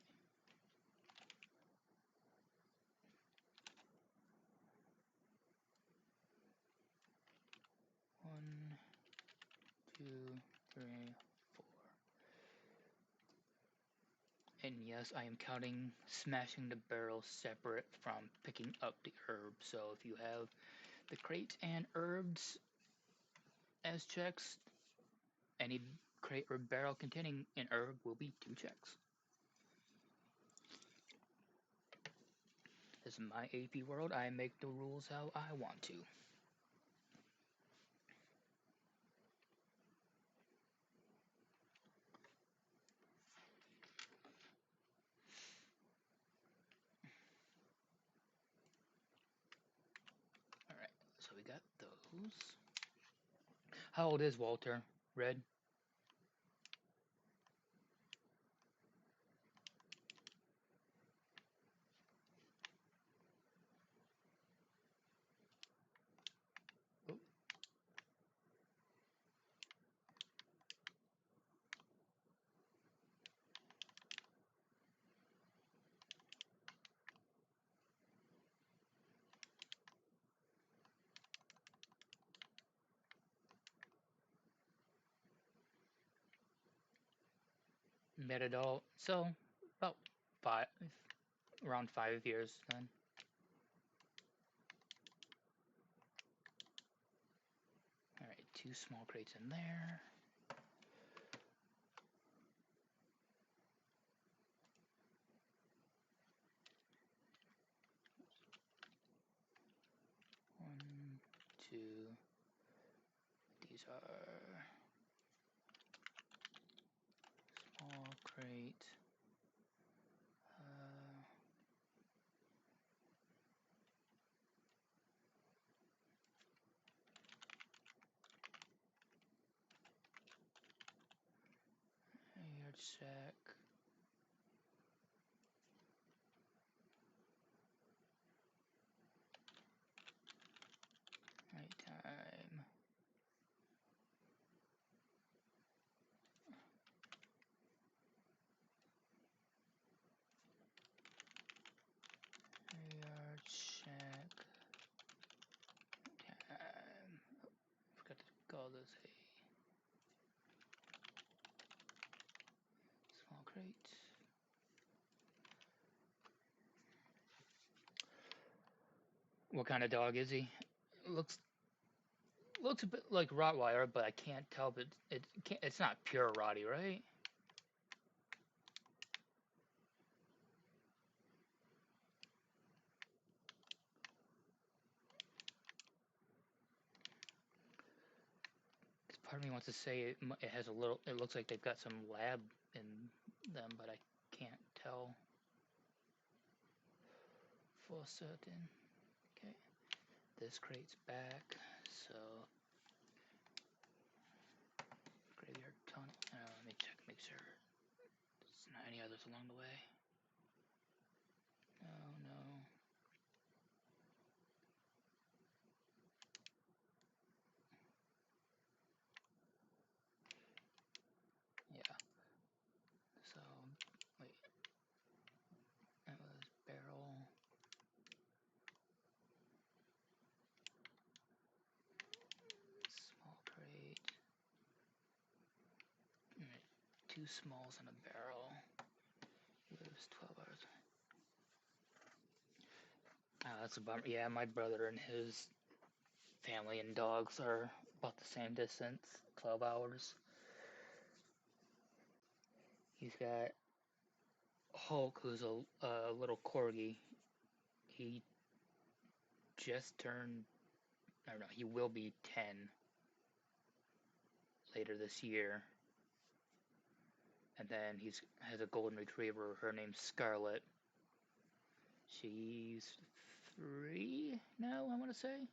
[SPEAKER 1] One, two, three, four. And yes, I am counting smashing the barrel separate from picking up the herb. So if you have the crate and herbs as checks, any crate or barrel containing an herb will be 2 checks. This is my AP world. I make the rules how I want to. those. How old is Walter? Red? Oh, mid adult. So about five, around 5 years then. All right, 2 small crates in there. One, two. These are small crate. Yard sack. Nighttime. Yard shack. Time. Oh, forgot to call this a small crate. What kind of dog is he? Looks a bit like Rottweiler, but I can't tell. But it's not pure Rottie, right? Part of me wants to say it has a little. It looks like they've got some lab in them, but I can't tell for certain. Okay, this crate's back, so graveyard tunnel. Let me check, make sure there's not any others along the way. No, no. Yeah. So wait, that was barrel. Small crate. Alright, 2 smalls and a barrel. Lives 12 hours. Oh, that's a bummer. Yeah, my brother and his family and dogs are about the same distance, 12 hours. He's got Hulk, who's a little corgi. He just turned, I don't know, he will be 10 later this year. And then he's has a golden retriever. Her name's Scarlet. She's 3 now, I want to say.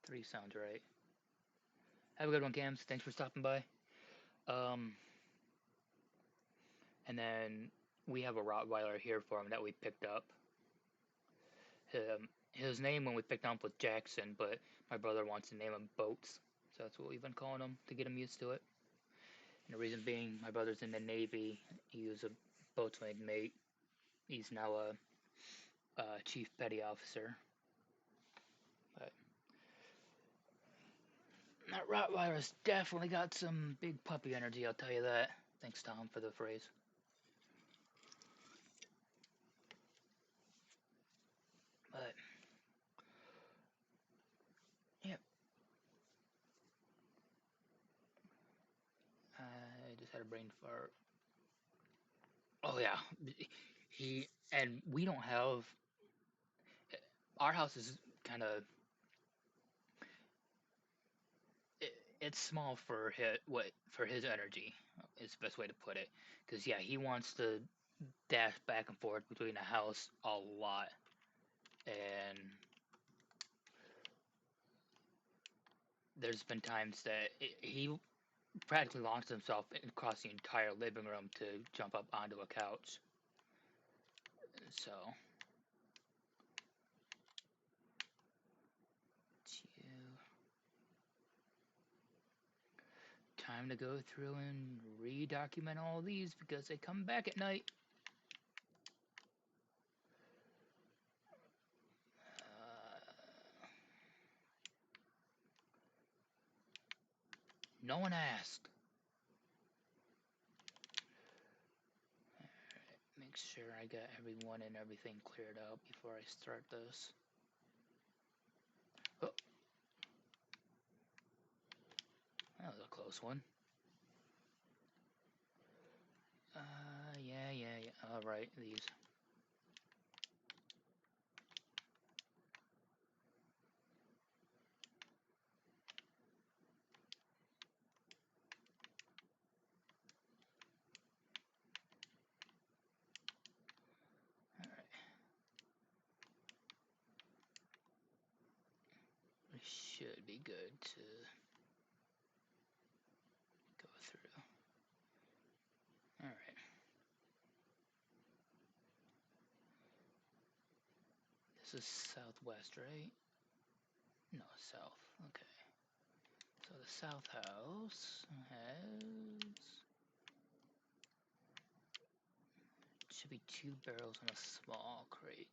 [SPEAKER 1] 3 sounds right. Have a good one, Cams. Thanks for stopping by. Um, and then we have a Rottweiler here for him that we picked up. His name when we picked him up was Jackson, but my brother wants to name him Boats, so that's what we've been calling him to get him used to it. And the reason being, my brother's in the Navy. He was a boatswain mate. He's now a chief petty officer. But that Rottweiler's definitely got some big puppy energy, I'll tell you that. Thanks, Tom, for the phrase. But, yeah. I just had a brain fart. Oh, yeah. And we don't have. Our house is kind of. It's small for his energy is the best way to put it. Because, yeah, he wants to dash back and forth between the house a lot. And there's been times that he practically launched himself across the entire living room to jump up onto a couch. So, time to go through and re-document all these because they come back at night. No one asked. Make sure I got everyone and everything cleared out before I start this. Oh, that was a close one. Yeah. All right, these. All right. We should be good to go through. All right. This is southwest, right? No, south. Okay. So the south house has should be 2 barrels and a small crate.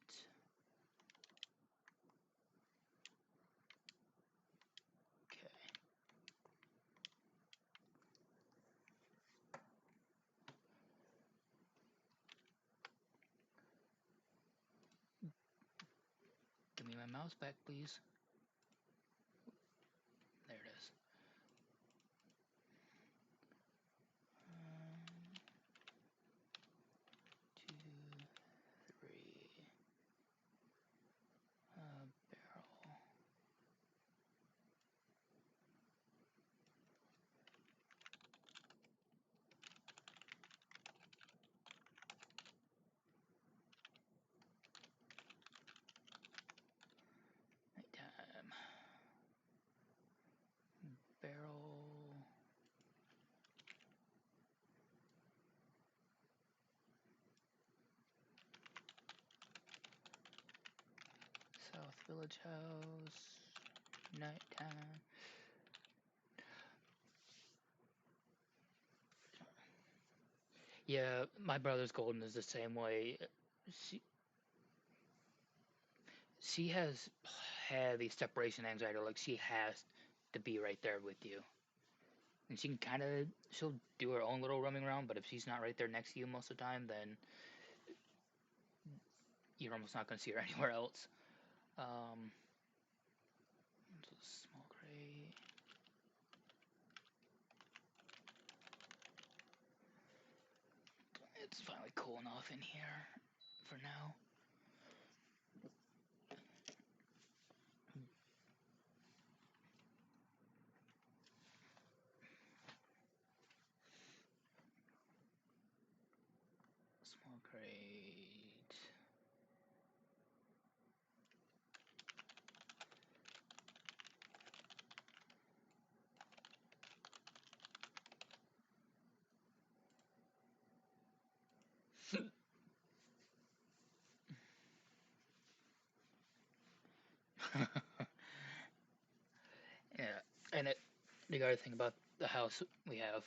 [SPEAKER 1] Okay. Give me my mouse back, please. There it is. 2, 3. Barrel. Nighttime. Barrel. South Village House. Nighttime. Yeah, my brother's golden is the same way. She she has heavy separation anxiety. Like she has to be right there with you, and she can she'll do her own little roaming around. But if she's not right there next to you most of the time, then you're almost not gonna see her anywhere else. Um, small crate. It's finally cool enough in here for now. Small crate. Yeah, and the other thing about the house we have,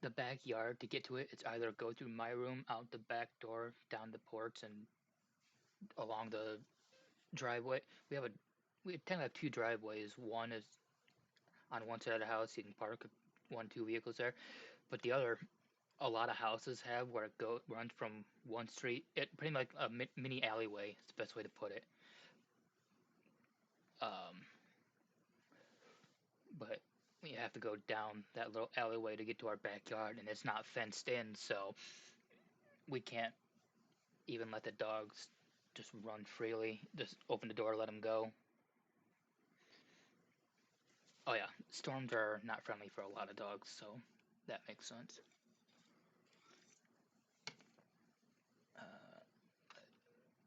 [SPEAKER 1] the backyard to get to it, it's either go through my room, out the back door, down the porch, and along the driveway. We technically have 2 driveways. One is on one side of the house, you can park 1, 2 vehicles there, but the other, a lot of houses have where it runs from one street. It pretty much like a mini alleyway. Is the best way to put it. Um, but we have to go down that little alleyway to get to our backyard, and it's not fenced in, so we can't even let the dogs just run freely. Just open the door, let them go. Oh yeah, storms are not friendly for a lot of dogs, so that makes sense.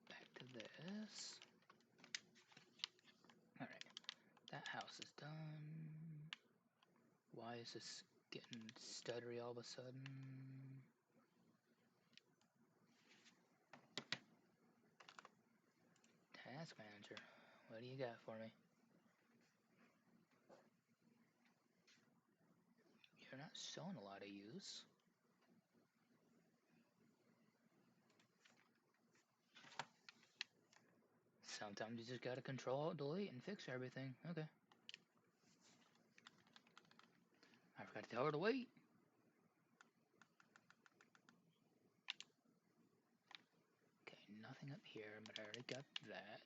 [SPEAKER 1] Back to this. Alright, that House is done. Why is this getting stuttery all of a sudden? Task manager, what do you got for me? You're not showing a lot of use. Sometimes you just gotta control alt delete and fix everything. Okay. I forgot to tell her to wait. Okay, nothing up here, but I already got that.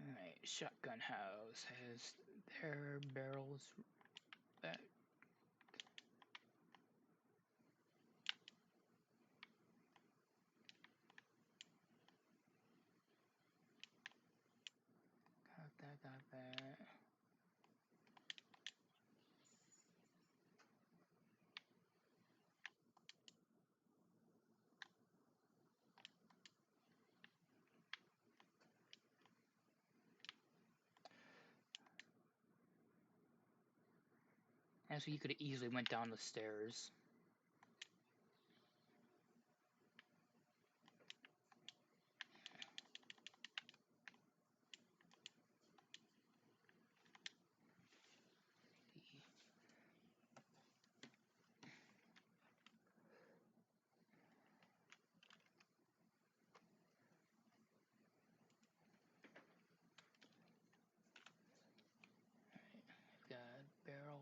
[SPEAKER 1] Alright, shotgun house has their barrels back. Got that. And so you could have easily went down the stairs. Got barrel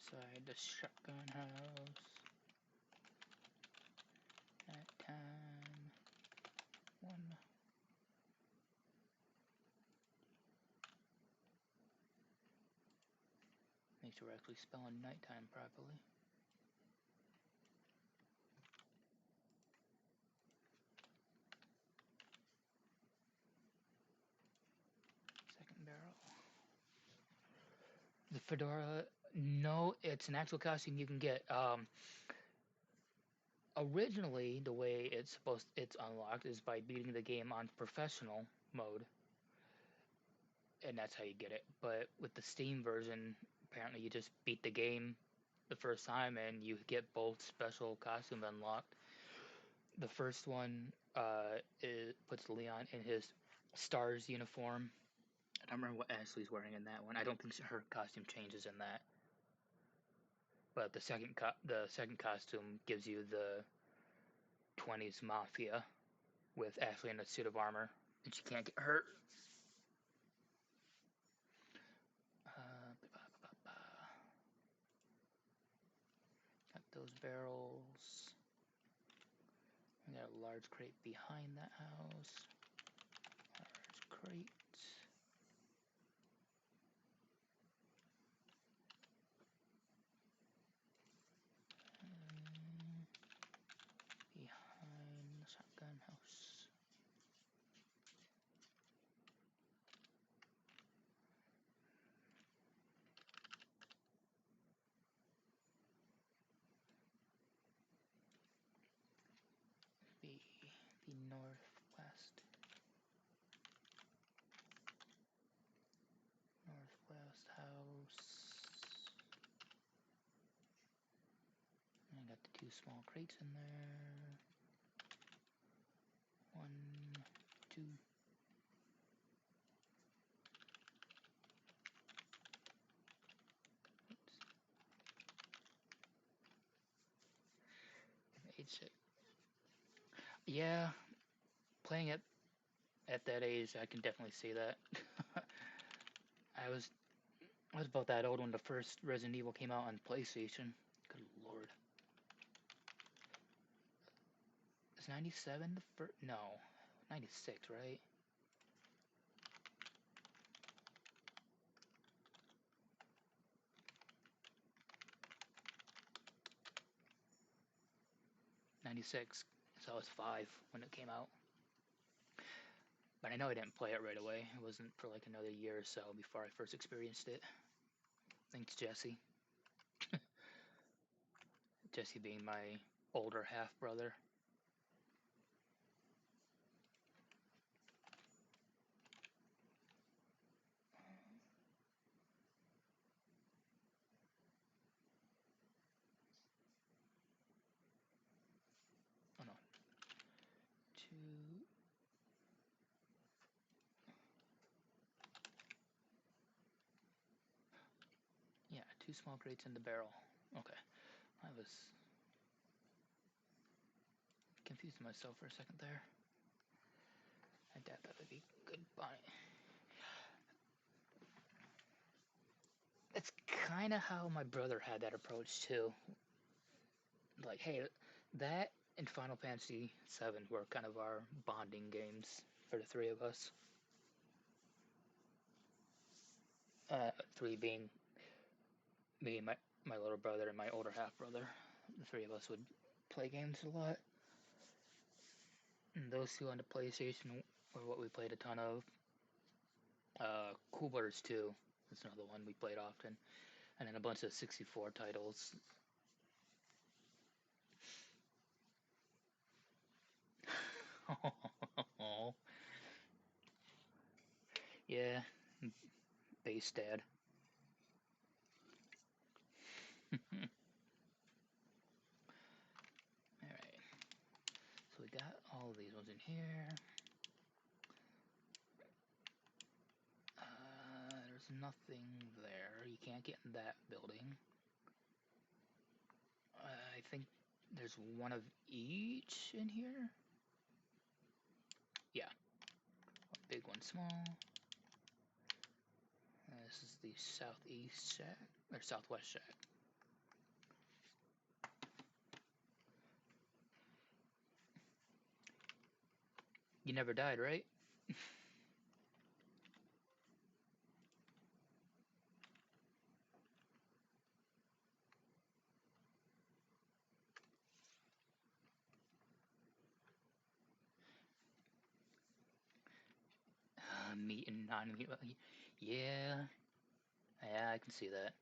[SPEAKER 1] side the shotgun house. At time 1. Make sure we're actually spelling nighttime properly. Second barrel. The fedora, no, it's an actual costume you can get. Originally, the way it's unlocked is by beating the game on professional mode, and that's how you get it. But with the Steam version, apparently you just beat the game the first time and you get both special costumes unlocked. The first one puts Leon in his Stars uniform. I don't remember what Ashley's wearing in that one. I don't think her costume changes in that. But the second costume gives you the 20s Mafia with Ashley in a suit of armor, and she can't get hurt. Got those barrels. We got a large crate behind that house. Large crate. Behind the shotgun house. The northwest house. And I got the 2 small crates in there. 1, 2. Oops. Yeah, playing it at that age, I can definitely see that. I was about that old when the first Resident Evil came out on PlayStation. Good lord. Is 97 the first? No, 96, right? '96. So I was 5 when it came out. But I know I didn't play it right away. It wasn't for like another year or so before I first experienced it. Thanks, Jesse. Jesse being my older half brother. Oh no. Two. Yeah, 2 small crates in the barrel. Okay. I was confusing myself for a second there. I doubt that would be good buying. It's kind of how my brother had that approach too. Like, hey, that and Final Fantasy VII were kind of our bonding games for the three of us. Three being me, my little brother, and my older half brother. The three of us would play games a lot. And those two on the PlayStation were what we played a ton of. Cool Brothers 2 is another one we played often. And then a bunch of 64 titles. Yeah, base dad. Alright, so we got all of these ones in here. There's nothing there. You can't get in that building. I think there's one of each in here. Yeah. One big, one small. This is the southeast shack, or southwest shack. You never died, right? Meat and non-meat. Yeah. Yeah, I can see that.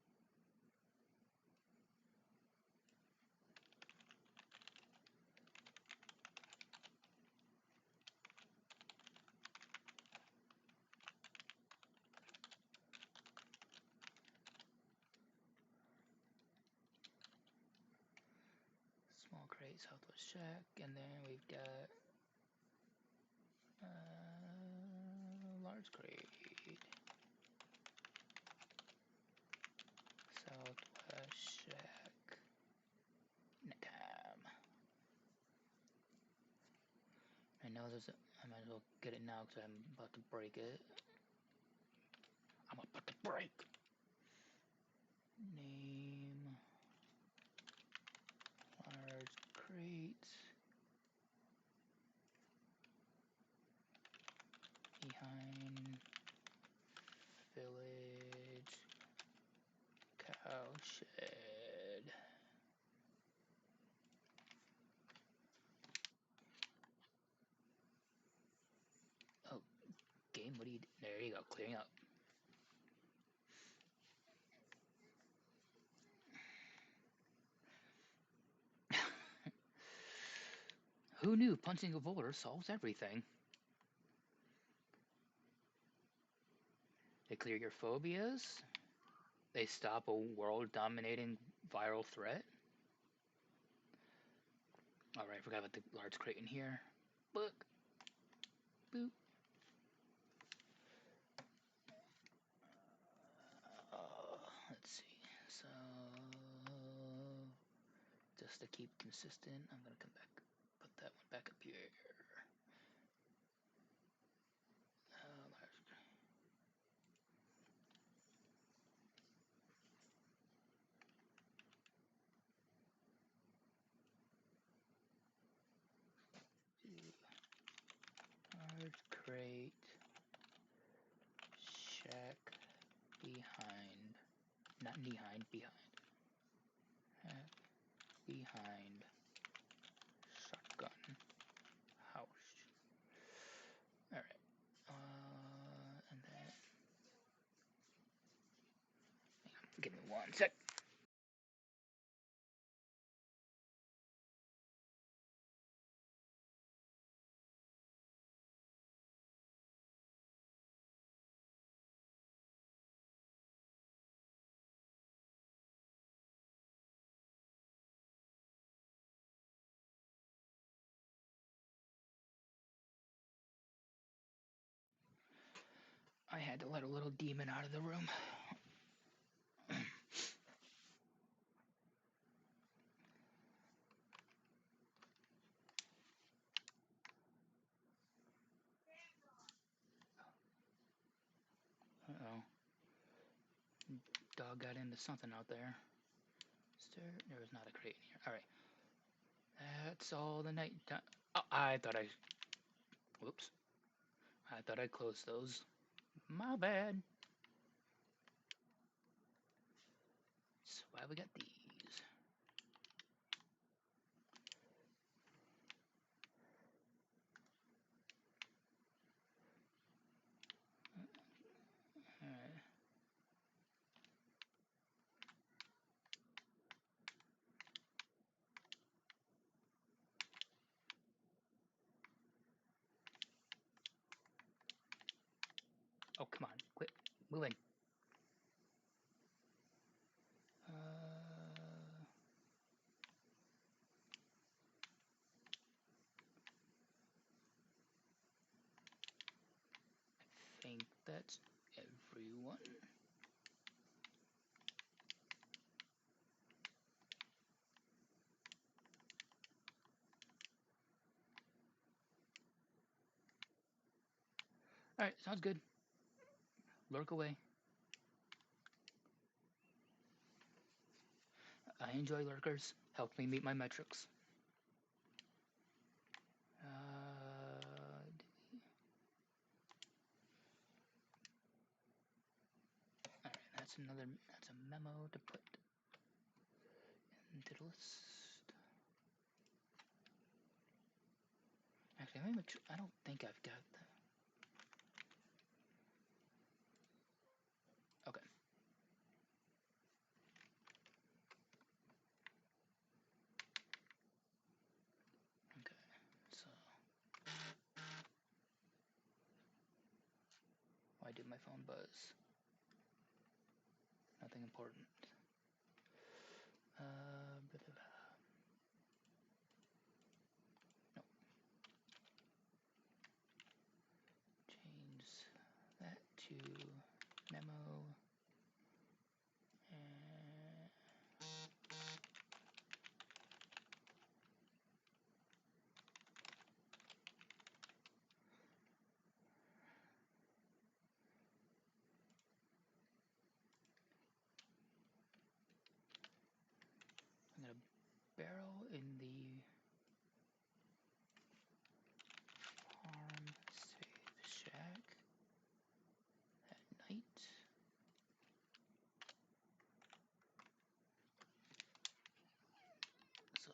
[SPEAKER 1] Small crate, southwest shack, and then we've got large crate. Southwest shack. Nakam. I know there's a, I might as well get it now because I'm about to break it. I'm about to break. Name. Large crate. Behind. Village. Cowshed. Oh, game, what do you do? There you go, clearing up. Who knew punching a boulder solves everything? They clear your phobias. They stop a world-dominating viral threat. Alright, forgot about the large crate in here. Book. Boop. Let's see. So, just to keep consistent, I'm gonna come back, put that one back up here. Large crate. Shack behind. Not behind, behind. Behind. Shotgun. House. Alright. And then. Give me 1 sec. I had to let a little demon out of the room. Uh-oh. Dog got into something out there. There was not a crate in here. Alright. That's all the night time. Oh, I thought I... Whoops. I thought I closed those. My bad. So why we got these? Alright. Oh, come on. Quit moving. I think that's everyone. Alright, sounds good. Lurk away. I enjoy lurkers. Help me meet my metrics. Alright, that's a memo to put into the list. Actually, I don't think I've got that. Okay. Okay, so why did my phone buzz? Nothing important. Nope. Change that to memo. And I'm gonna barrel in the farm safe shack at night. So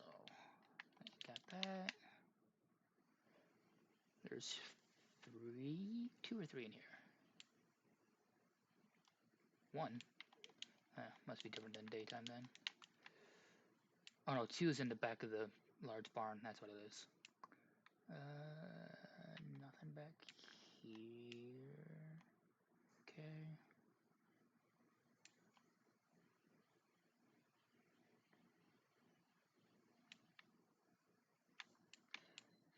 [SPEAKER 1] I got that. There's two or three in here. One. Must be different than daytime then. Oh no, two is in the back of the large barn. That's what it is. Nothing back here. Okay.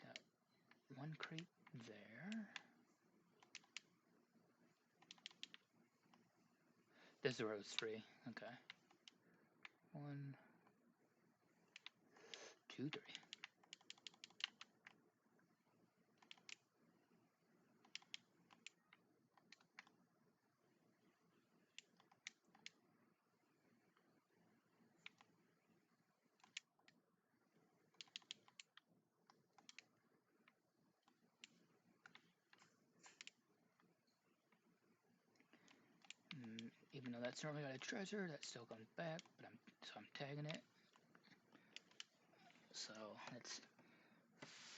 [SPEAKER 1] Got one crate there. This row is free. Okay. 1, 2, 3. Even though that's normally got a treasure, that still comes back, but I'm tagging it. So that's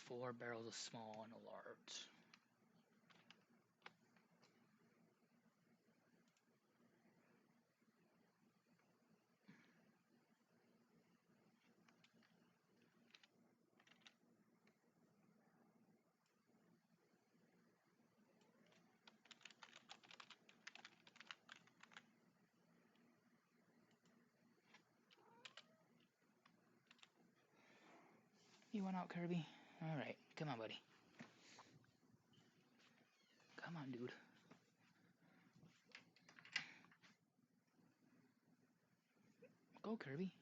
[SPEAKER 1] 4 barrels of small and a large. You want out, Kirby? Alright, come on, buddy. Come on, dude. Go, Kirby.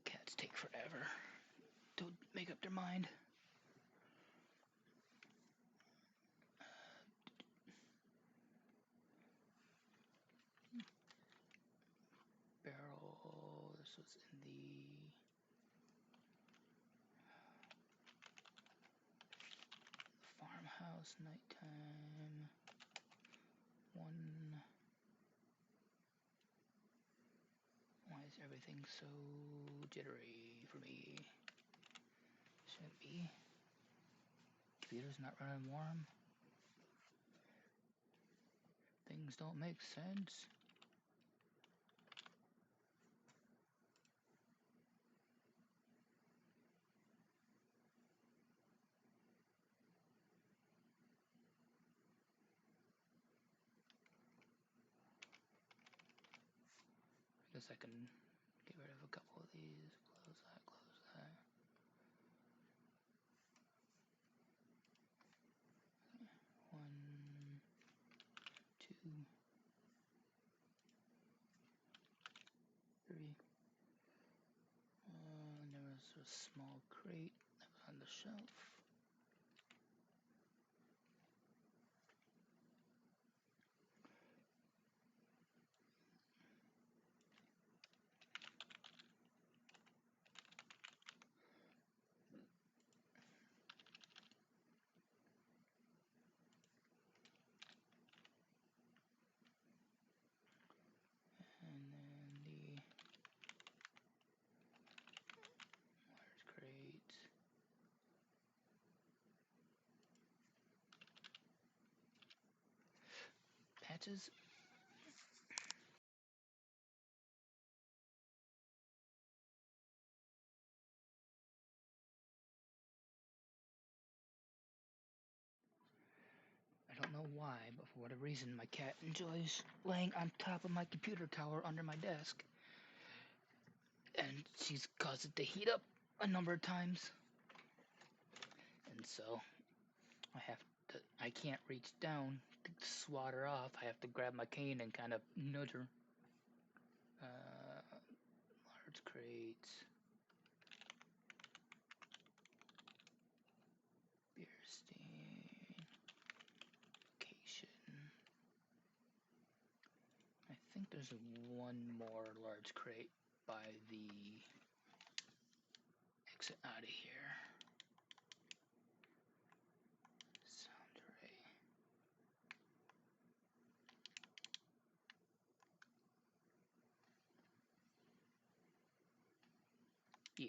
[SPEAKER 1] Cats take forever to make up their mind. Barrel. This was in the farmhouse nighttime. One. Why is everything so jittery for me? Shouldn't be. Computer's not running warm. Things don't make sense. I guess I can get rid of a couple of these. Close that, close that. One, two, three. And there was a small crate that was on the shelf. And then the large crate. Patches. I don't know why, but for whatever reason, my cat enjoys laying on top of my computer tower under my desk. And she's caused it to heat up a number of times. And so I can't reach down to swat her off. I have to grab my cane and kind of nudge her. Large crates. Beer stain. Vacation. I think there's one more large crate by the exit out of here. Sound array. Yeah.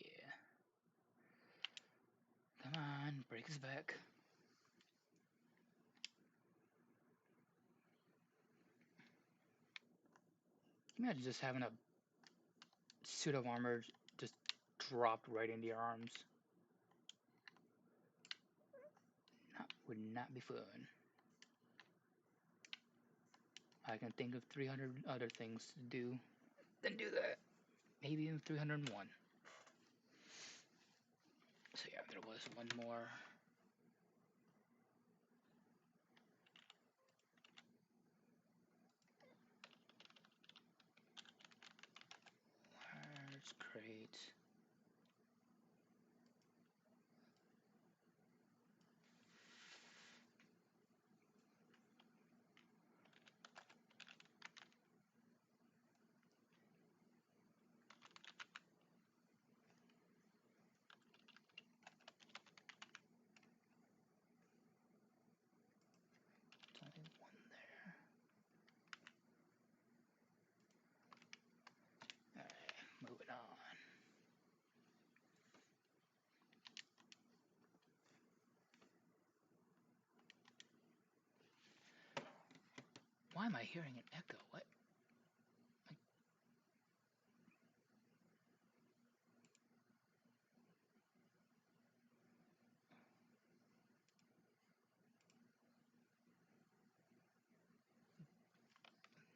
[SPEAKER 1] Come on, break his back. Imagine just having a suit of armor just dropped right into your arms. Would not be fun. I can think of 300 other things to do than do that. Maybe even 301. So yeah, there was one more. Large crate. Why am I hearing an echo? What?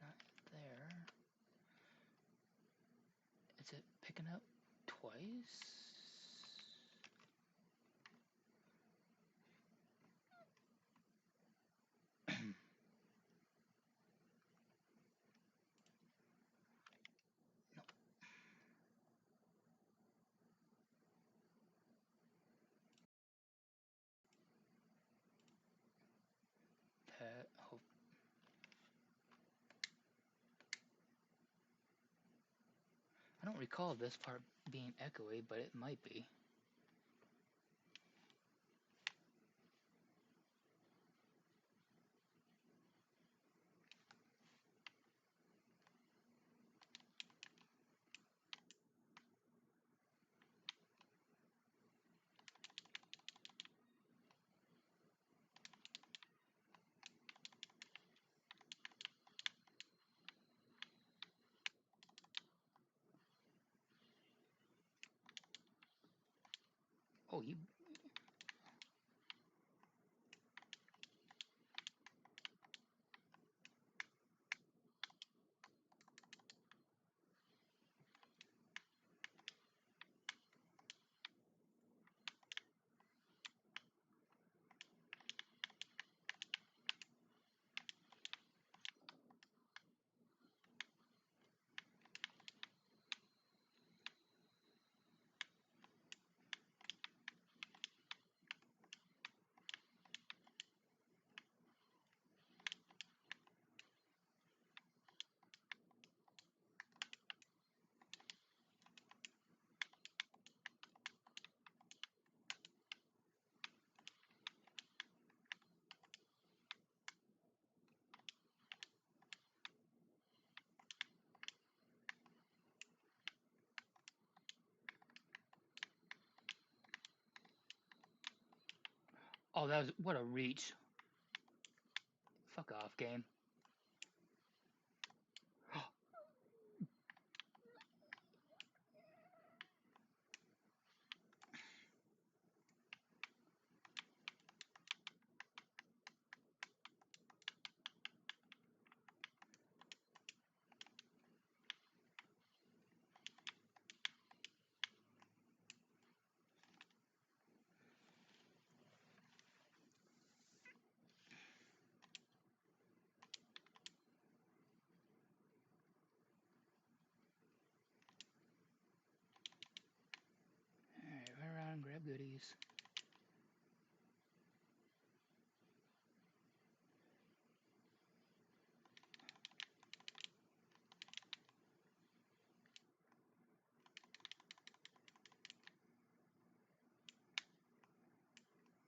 [SPEAKER 1] Not there. Is it picking up twice? No. Pet. Oh. I don't recall this part being echoey, but it might be. Oh, you. Oh, that was. What a reach. Fuck off, game. Alright, run around and grab goodies.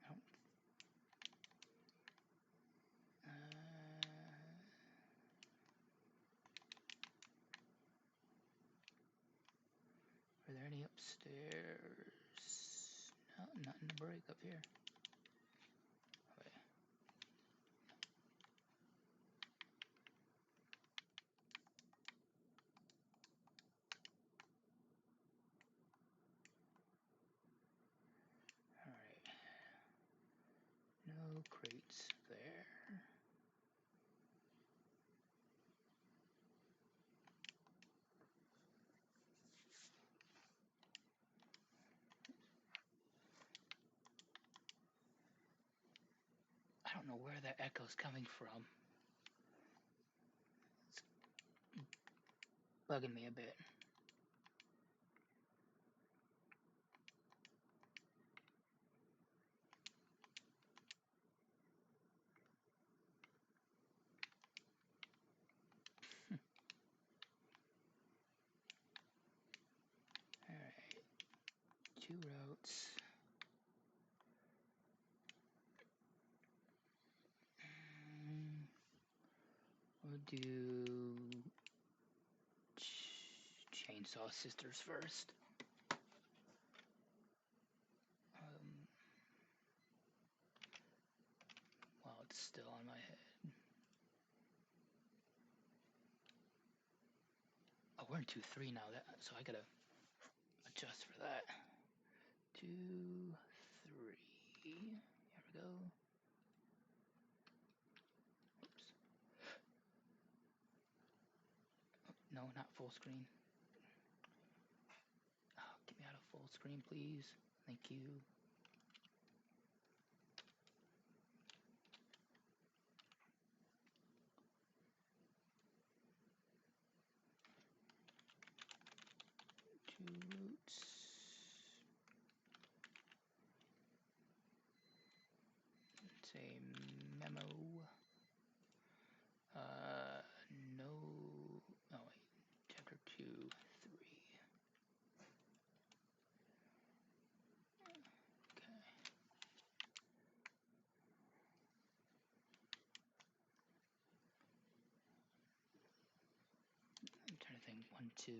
[SPEAKER 1] I don't. Are there any upstairs? No, nothing to break up here. Okay. Alright. No crates there. I don't know where that echo's coming from. It's bugging me a bit. Alright. 2 routes. We'll do Chainsaw Sisters first. While it's still on my head. we're in 2-3 now. So I gotta adjust for that. 2-3. Here we go. Oops. Oh, no, not full screen. Oh, get me out of full screen, please. Thank you. Two roots. Say memo. No. Oh wait. Chapter 2, 3. Okay. I'm trying to think. 1, 2.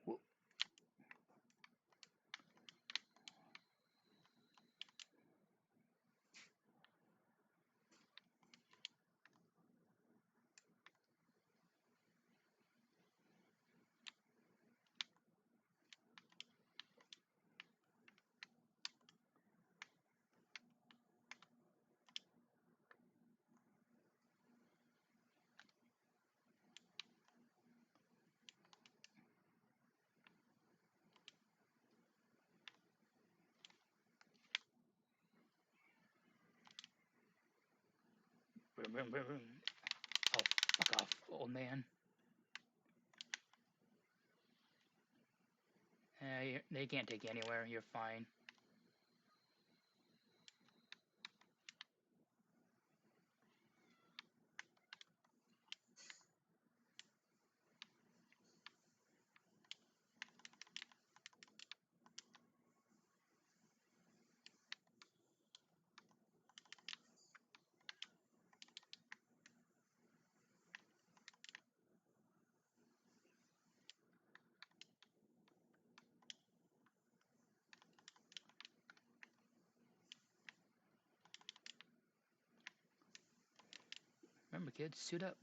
[SPEAKER 1] Whoa. Vroom, vroom, vroom, vroom. Oh, fuck off, old man. They can't take you anywhere. You're fine. Remember, kids, suit up.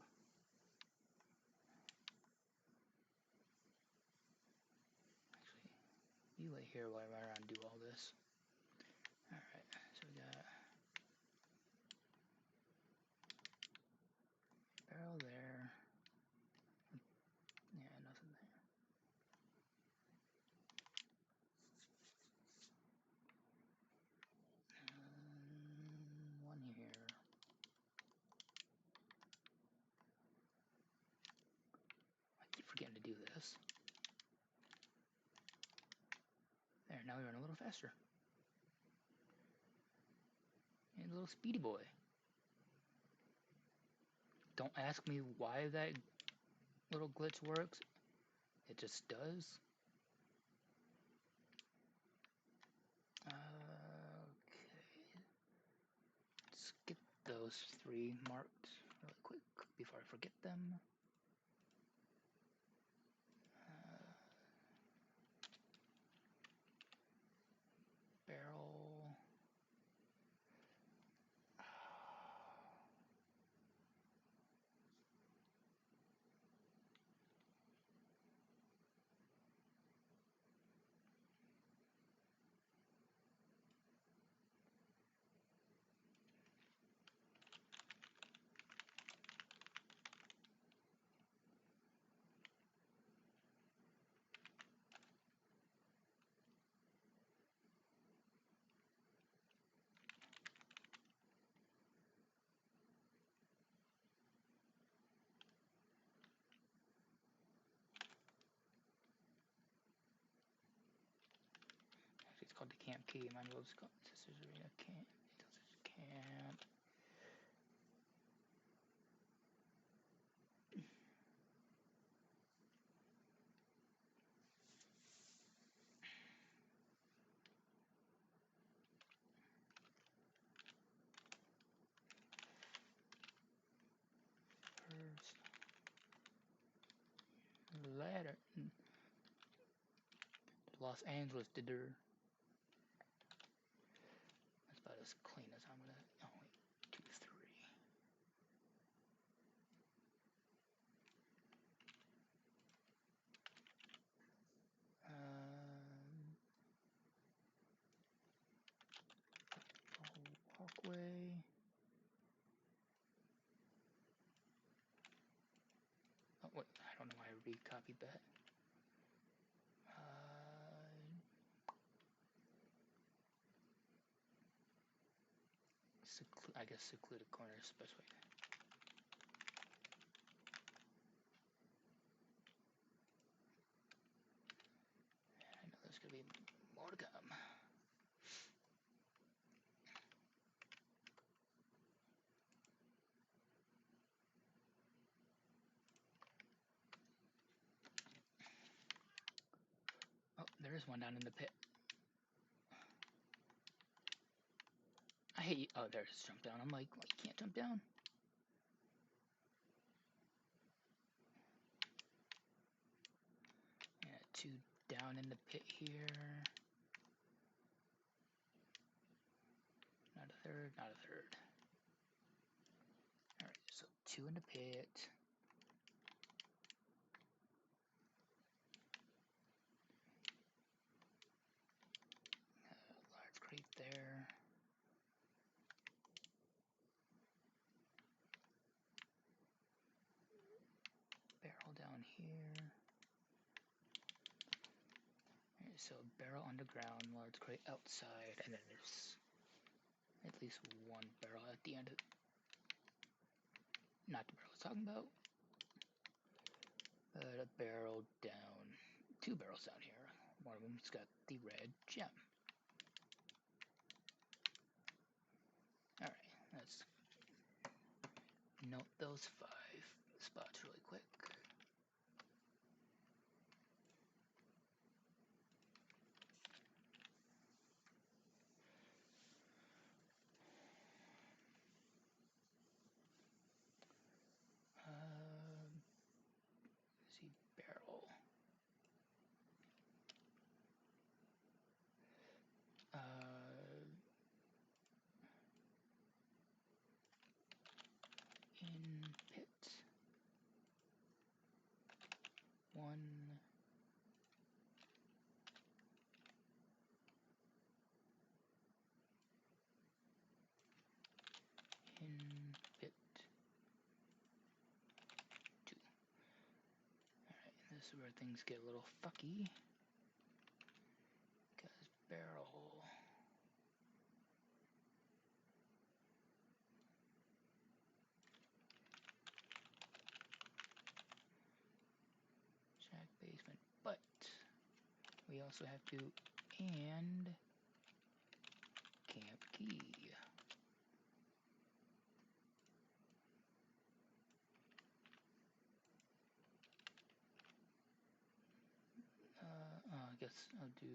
[SPEAKER 1] Actually, you wait here while I run around and do all this. Alright, so we got barrel there. Yeah, nothing there. One here. I keep forgetting to do this. There, now we run a little faster. And a little speedy boy. Don't ask me why that little glitch works. It just does. Okay. Let's get those 3 marked really quick before I forget them. Barrel. Actually, it's called the camp key. Might as well just call it Sisters Arena Camp. Camp. First Los Angeles did there. That's about as clean as I'm gonna. Oh wait, 2, 3. Walkway. Oh wait, I don't know why I recopied that. I guess secluded corner is the best way. I know there's gonna be more to come. Oh, there is one down in the pit. I hate you. Oh, there's jump down. I'm like, well, you can't jump down. Yeah, 2 down in the pit here. Not a third, not a third. Alright, so 2 in the pit. Large crate there. Barrel down here. Alright, so barrel underground, large crate outside, and then there's at least 1 barrel at the end of not the barrel I was talking about, but a barrel down, 2 barrels down here. One of them's got the red gem. Alright, let's note those 5 spots really quick. Let's see, barrel. In pit. 1. In pit. 2. Alright, this is where things get a little fucky. Because barrel. Shack basement. But we also have to and camp key. I guess I'll do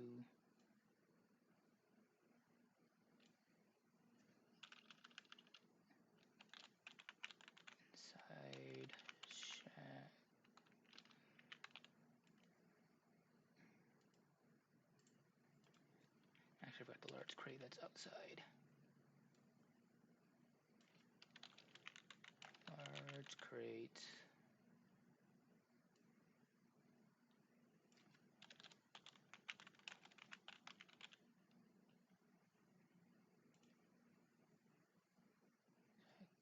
[SPEAKER 1] inside shack. Actually, I've got the large crate that's outside. Large crate.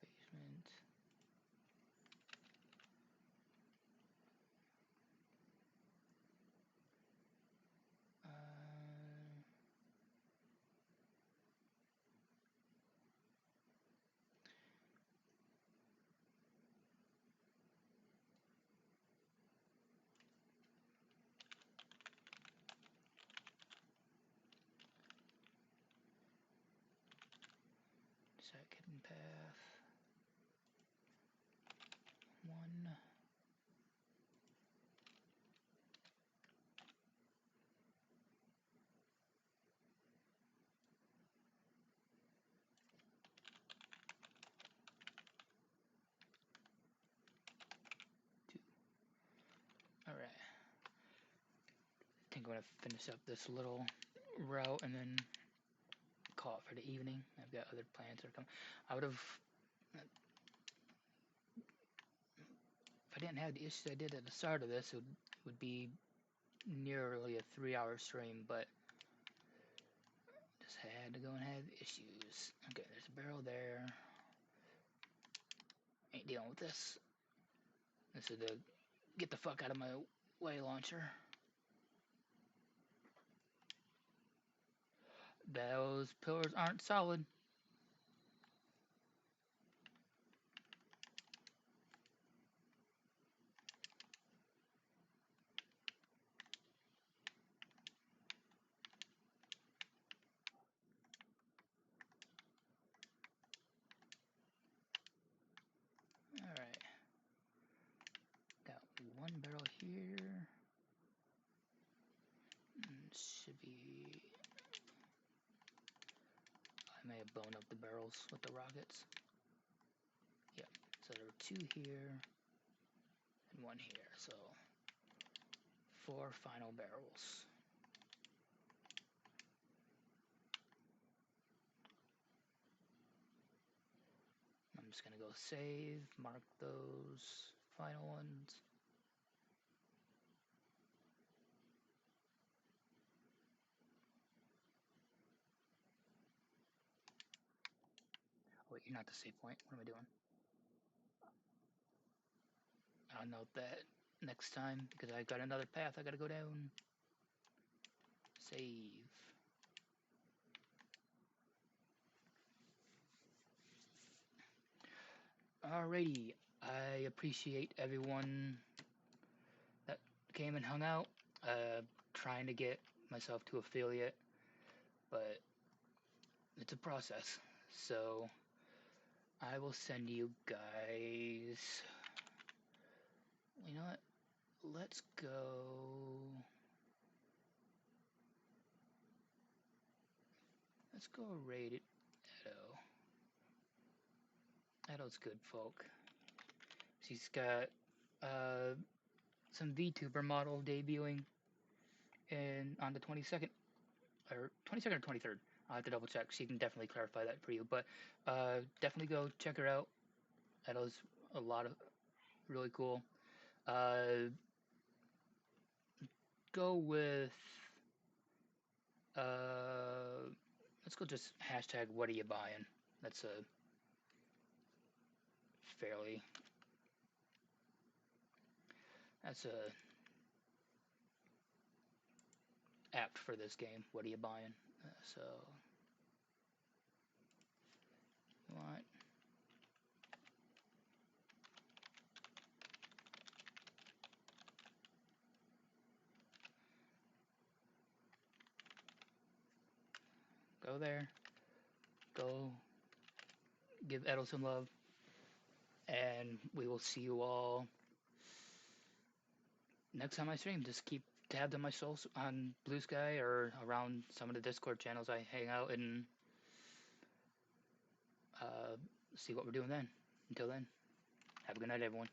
[SPEAKER 1] Basement. think I'm gonna finish up this little route and then call it for the evening. I've got other plans that are coming. I would have, if I didn't have the issues I did at the start of this, it would be nearly a 3-hour stream, but just had to go and have issues. Okay, there's a barrel there. Ain't dealing with this. This is the get the fuck out of my way launcher. Those pillars aren't solid. Alright. Got one barrel here. Should be... I may have blown up the barrels with the rockets. Yep. So there were 2 here and 1 here. So 4 final barrels. I'm just gonna go save, mark those final ones. Wait, you're not the save point. What am I doing? I'll note that next time because I got another path I gotta go down. Save. Alrighty, I appreciate everyone that came and hung out. Trying to get myself to affiliate, but it's a process. So I will send you guys. You know what? Let's go. Let's go raid Edo. Edo's good folk. She's got some VTuber model debuting on the 22nd, or 22nd or 23rd. I'll have to double check. She can definitely clarify that for you. But definitely go check her out. Edo's a lot of really cool. Go with let's go just hashtag what are you buying. That's a fairly apt for this game. What are you buying? So what? Go there. Go give Edo some love. And we will see you all next time I stream. Just keep tabs on my socials on Blue Sky or around some of the Discord channels I hang out and see what we're doing then. Until then, have a good night, everyone.